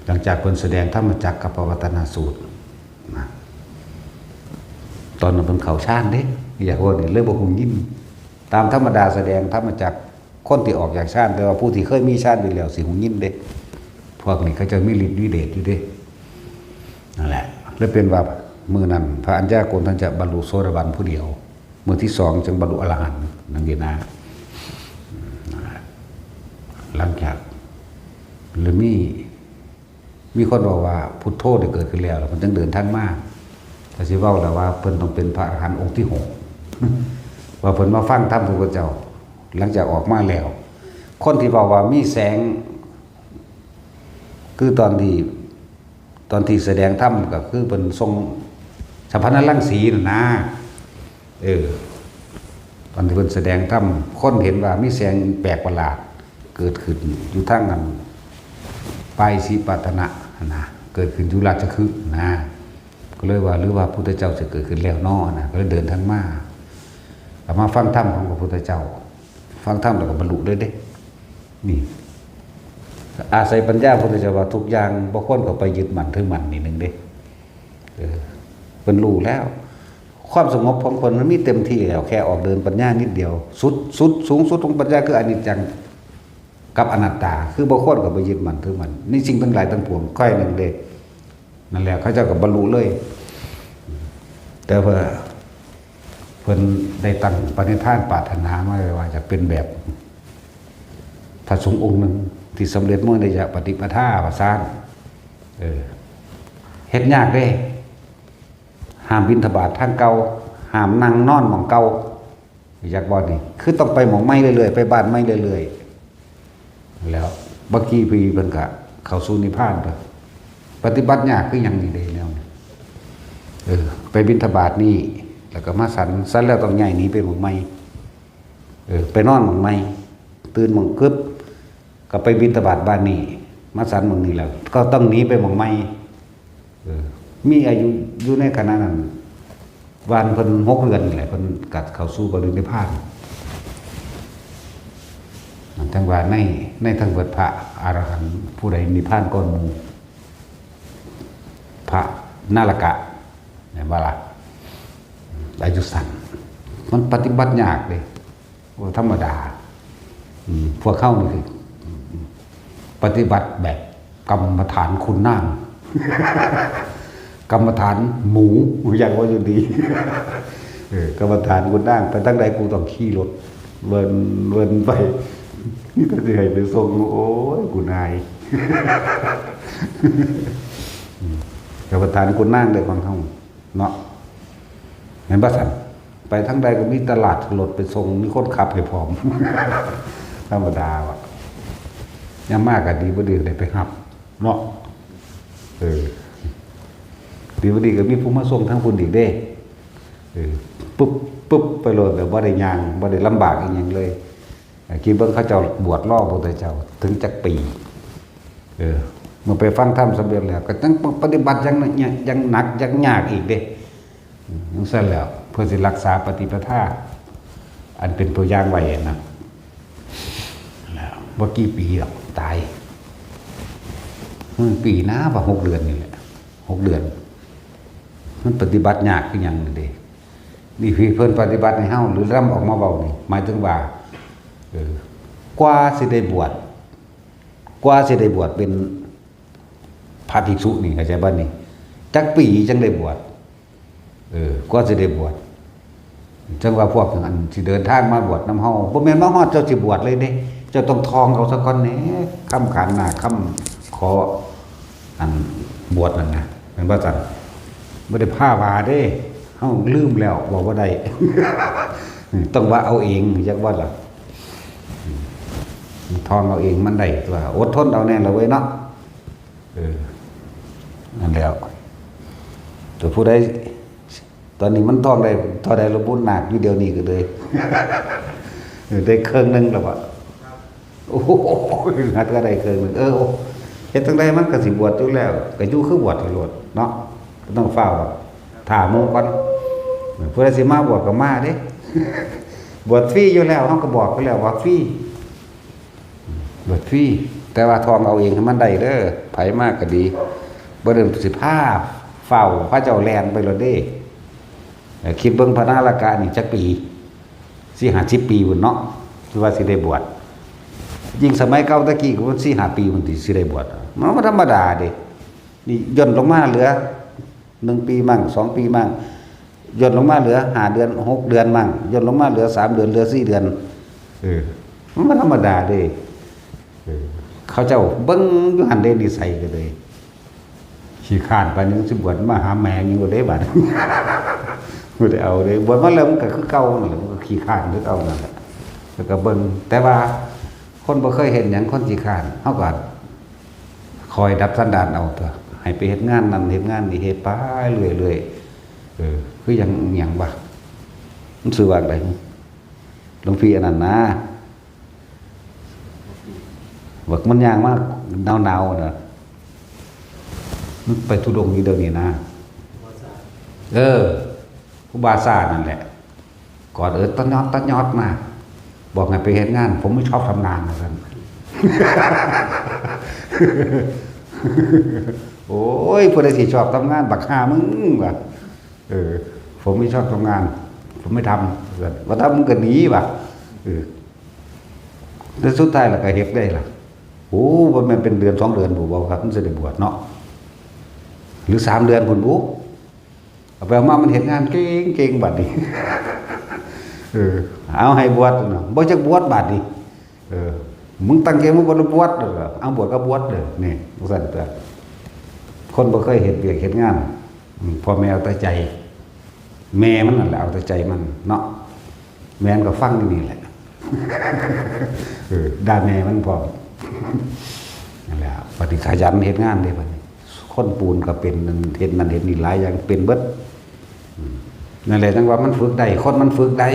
หลังจากเพิ่นแสดงธรรมจักรกับปวัตตนสูตรนะตอนนั้นเพิ่นเข้าฌานเด้อย่าว่านี่เลยบ่ฮู้ยินตามธรรมดาแสดงธรรมจักรคนที่ออกจากฌานแต่ว่าผู้ที่เคยมีฌานไปแล้วสิฮู้ยินเด้พวกนี้เขาจะมีฤทธิ์วิเดชอยู่เด้นั่นแหละแล้วเป็นว่ามื้อนั้นพระอัญญาโกณท่านจะบรรลุโสดาบันผู้เดียวมื้อที่2จึงบรรลุอรหันต์นั่นเองนะหลังจากหรือมีคนบอกว่าพุทโธได้เกิดขึ้นแล้วมันจึงเดินทางมาแต่สิเว้าแล้วว่าเพิ่นต้องเป็นพระอรหันต์องค์ที่6ว่าเพิ่นมาฟังธรรมพระพุทธเจ้าหลังจากออกมาแล้วคนที่บอกว่ามีแสงคือตอนที่แสดงธรรมก็คือเพิ่นทรงสัมพันธ์รังสีน่ะนะตอนที่เพิ่นแสดงธรรมคนเห็นว่ามีแสงแปลกประหลาดเกิดขึ้นอยู่ทางนั้นไปสิปัตนะนะเกิดขึ้นอยู่ราชคฤห์นะก็เลยว่าหรือว่าพุทธเจ้าจะเกิดขึ้นแล้วน้อนะก็เลยเดินทางมาฟังธรรมของพระพุทธเจ้าฟังธรรมแล้วก็บรรลุเลยเด้นี่อาศัยปัญญาพระพุทธเจ้าว่าทุกอย่างบ่ควรเข้าไปยึดมั่นถือมั่นนี่นึงเด้เพิ่นรู้แล้วความสงบของคนมันมีเต็มที่แล้วแค่ออกเดินปัญญานิดเดียวสุดสูงสุดของปัญญาคืออนิจจังกับอนัตตาคือบ่ควรเข้าไปยึดมั่นถือมั่นนี่สิ่งทั้งหลายทั้งปวงค่อยนึงเด้นั่นแหละเขาเจ้าก็บรรลุเลยแต่เพิ่นได้ตั้งปณิธานปรารถนามาว่าจะเป็นแบบพระสงฆ์องค์หนึ่งที่สำเร็จเมื่อได้จะปฏิปทาว่าซ่านเฮ็ดยากเด้ห้ามบิณฑบาตทางเก่าห้ามนั่งนอนหม่องเก่าอยากบ่นี่คือต้องไปหม่องใหม่เรื่อยๆไปบ้านใหม่เรื่อยๆแล้วบักกี้พี่เพิ่นก็เข้าสู่นิพพานเด้อปฏิบัติยากคือหยังนี่เด้แนวนี้ไปบิณฑบาตนี่แล้วก็มาสันแล้วต้องย้ายหนีไปหม่องใหม่ไปนอนหม่องใหม่ตื่นหม่องกึบก็ไปบิณฑบาตบ้านนี้มาสันหม่องนี้แล้วก็ต้องหนีไปหม่องใหม่มีอายุอยู่ในขณะนั้นวันเพิ่น6 เดือนนี่แหละเพิ่นกัดเข้าสู่บรินิพพานทั้งว่าในทั้งเบิดพระอรหันต์ผู้ใดนิพพานก่อนหมู่พระนาลกะเห็นบ่ล่ะอายุสั้นมันปฏิบัติยากเลยว่าธรรมดาพวกเข้านี่คือปฏิบัติแบบกรรมฐานคุณนางกรรมฐานหมูอย่างว่าอยู่ดีกรรมฐานคุณนางไปตั้งใดกูต้องขี่รถเวินไปนี่ก็จะให้ไปส่งโอ้ยกูนายกรรมฐานคุณนางได้ของเขาเนาะเห็นป่ะสันไปทั้งใดก็มีตลาดรถไปส่งมีคนขับให้พร้อมธรรมดาว่ะยังมากก็ดีบ่ดีได้ไปขับเนาะดีบ่ดีก็มีผู้มาส่งทั้งคนอีกเด้ปุ๊บไปโลดแบบบ่ได้ยางบ่ได้ลำบากอีหยังเลยกี่เบิ่งเขาเจ้าบวชรอพระพุทธเจ้าถึงจักปีเมื่อไปฟังธรรมสำเร็จแล้วก็ต้องปฏิบัติอย่างหนักอย่างยากอีกเด้นั่นซะแล้วเพื่อสิรักษาปฏิปทาอันเป็นตัวอย่างไว้นะแล้วบ่กี่ปีหรอกตายปีนะว่า6 เดือนนี่แหละ6 เดือนมันปฏิบัติยากคือหยังนี่เด้นี่พี่เพิ่นปฏิบัติให้เฮาหรือร่ำออกมาเว้านี่หมายถึงว่ากว่าสิได้บวชเป็นพระภิกษุนี่เข้าใจบ่นี่จักปีจังได้บวชกว่าสิได้บวชจังว่าพวกอันสิเดินทางมาบวชนำเฮาบ่แม่นมาฮอดเจ้าสิบวชเลยเด้เจ้าต้องทองเอาซะก่อนแหน่ค้ำขันหน้าค้ำขออันบวชนั่นนะเป็นว่าจังบ่ได้พาวาเด้เฮาลืมแล้วบอกว่าได้ ต้องว่าเอาเองจักว่าล่ะทองเอาเองมันได้ว่าอดทนเอาแน่ละเว้ยเนาะนั่นแล้วตัวผู้ใดตอนนี้มันทองได้เท่าใดระบุญหนักอยู่เดียวนี้ก็เลยได้เครื่องนึงแล้วว่าโอ้โหหัดก็ได้เครื่องนึงเฮ็ดจังไดมันก็สิบวชอยู่แล้วก็อยู่คือบวชตลอดเนาะต้องเฝ้าถ่าโมงก่อนผู้ใดสิมาบวชก็มาเด้ บวชฟรีอยู่แล้วเขาก็บอกไปแล้วว่าฟรีบวชฟรีแต่ว่าทองเอาเองให้มันได้เด้อไผมากก็ดีบ่ได้15เฝ้าพระเจ้าแลนไปแล้วเด้คิดเบิ่งพระนาลกะนี่จักปี40-50 ปีพุ่นเนาะคือว่าสิได้บวชยิ่งสมัยเก่าตะกี้ก็4-5 ปีพุ่นสิได้บวชมันบ่ธรรมดาเด้นี่ย่นลงมาเหลือ1 ปีมั่ง2 ปีมั่งย่นลงมาเหลือ5 เดือน6 เดือนมั่งย่นลงมาเหลือ3 เดือนเหลือ4 เดือนมันบ่ธรรมดาเด้เขาเจ้าเบิ่งอยู่หั่นเด้นิสัยก็เลยขี้ข้านไปนึงสิบวชมาหาแม่อยู่ได้บัดบ่ได้เอาเลยบวชมาแล้วมันก็คือเก่านั่นแหละมันก็ขี้ข้านคือเก่านั่นแหละแล้วก็เบิ่งแต่ว่าคนบ่เคยเห็นหยังคนขี้ข้านเฮาก็คอยดับสันดานเอาตัวให้ไปเฮ็ดงานนั้นเฮ็ดงานนี่เฮ็ดไปเรื่อยๆคือหยังบ่มันชื่อว่าอะไรหลวงพี่อันนั้นนะบักมันย่างมากหนาวๆน่ะมันไปทุดงอยู่เดี๋ยวนี้นะผู้บาซ่านั่นแหละก่อนตัดยอดมาบอกให้ไปเฮ็ดงานผมไม่ชอบทำงานนะท่าน โอ้ยผู้ใดสิชอบทำงานบักห่ามึงว่ะผมไม่ชอบทำงานผมไม่ทำว่าทำมึงก็หนีว่ะแล้วสุดท้ายล่ะก็เฮ็ดได้ล่ะโอ้บ่แม่นเป็นเดือน2 เดือนบ่ครับมันสิได้บวชเนาะหรือ3 เดือนพุ่นบุเอาไปเอามามันเฮ็ดงานเก่งบัดนี้เอาให้บวชเนาะบ่จักบวชบัดนี้มึงตั้งใจมึงบ่บวชเด้อเอาบวชก็บวชเด้อนี่จังซั่นตัวคนบ่เคยเฮ็ดเวียกเฮ็ดงานพ่อแม่เอาแต่ใจแม่มันนั่นแหละเอาแต่ใจมันเนาะแม่นก็ฟังนี่แหละด่าแม่มันพอนั่นแหละปฏิขยันเฮ็ดงานเด้บัดนี้คนปูนก็เป็นเฮ็ดนั่นเฮ็ดนี่หลายอย่างเป็นเบิดนั่นแหละจังว่ามันฝึกได้คนมันฝึกได้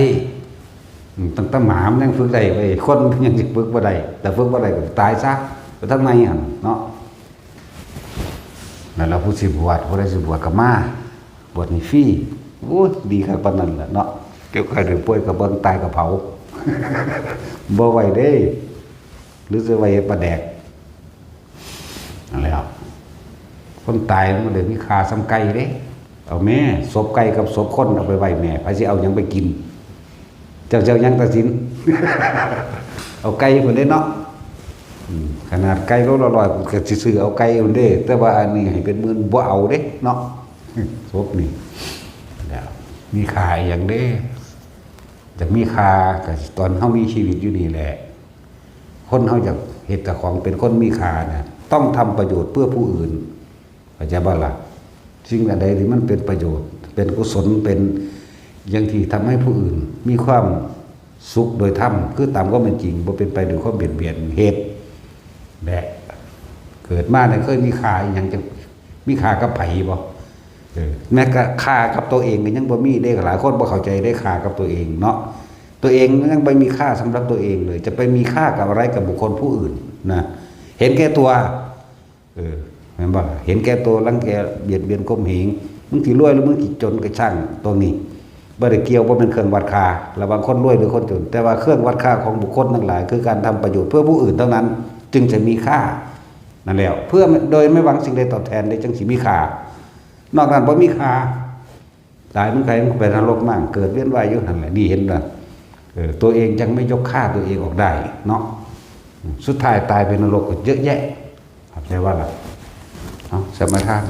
ตั้งแต่หมามันยังฝึกได้เว้ยคนยังสิฝึกบ่ได้แต่ฝึกบ่ได้ก็ตายซะไปทางในหั่นเนาะนั่นล่ะผู้สิบวชผู้ใดสิบวชก็มาบวชนี่ฟรีโอ้ดีคักปานนั้นล่ะเนาะเกี่ยวกับเรื่องป่วยก็เบิ่งตายก็เผาบ่ไหวเด้หรือจะไว้ปลาแดกนั่นแหละคนตายมันได้มีค่าซ้ำไก่เด้เอาแม่ศพไก่กับศพคนเอาไปไว้แม่ไผสิเอาหยังไปกินเจ้ายังตัดสิน เอาไก่พุ่นเด้เนาะขนาดไก่โลละ100ก็สิซื้อเอาไก่พุ่นเด้แต่ว่าอันนี้ให้เป็นหมื่นบ่เอาเด้เนาะศพนี่แล้วมีค่าอย่างเด้จะมีค่าก็ตอนเฮามีชีวิตอยู่นี่แหละคนเฮาอยากเฮ็ดแต่ของเป็นคนมีค่าเนี่ยต้องทำประโยชน์เพื่อผู้อื่นเข้าใจบ่ล่ะสิ่งใดที่มันเป็นประโยชน์เป็นกุศลเป็นอย่างที่ทำให้ผู้อื่นมีความสุขโดยธรรมคือตามก็เป็นจริงบ่เป็นไปด้วยความเบียดเบียนเหตุแหละเกิดมาเนี่ยเคยมีค่าอีหยังจังมีค่ากับไผบ่แม้กระค่ากับตัวเองก็ยังบ่มีได้หลายคนบ่เข้าใจได้ค่ากับตัวเองเนาะตัวเองยังไม่มีค่าสำหรับตัวเองเลยจะไปมีค่ากับอะไรกับบุคคลผู้อื่นนะเห็นแก่ตัวแม่นบ่เห็นแก่ตัวรังแกเบียดเบียนข่มเหงมึงสิรวยหรือมึงสิจนก็ช่างตรงนี้บ่ได้เกี่ยวบ่เป็นเครื่องวัดค่าระหว่างคนรวยหรือคนจนแต่ว่าเครื่องวัดค่าของบุคคลทั้งหลายคือการทำประโยชน์เพื่อผู้อื่นเท่านั้นจึงจะมีค่านั่นแหละเพื่อโดยไม่หวังสิ่งใดตอบแทนได้จังสิมีค่านอกนั้นบ่มีค่าตายมันใครมันไปนรกมั่งเกิดเวียนว่ายอยู่นั่นแหละนี่เห็นบ่ตัวเองยังไม่ยกค่าตัวเองออกได้เนาะสุดท้ายตายเป็นนรกก็เยอะแยะเข้าใจว่าล่ะเอาสมาทาน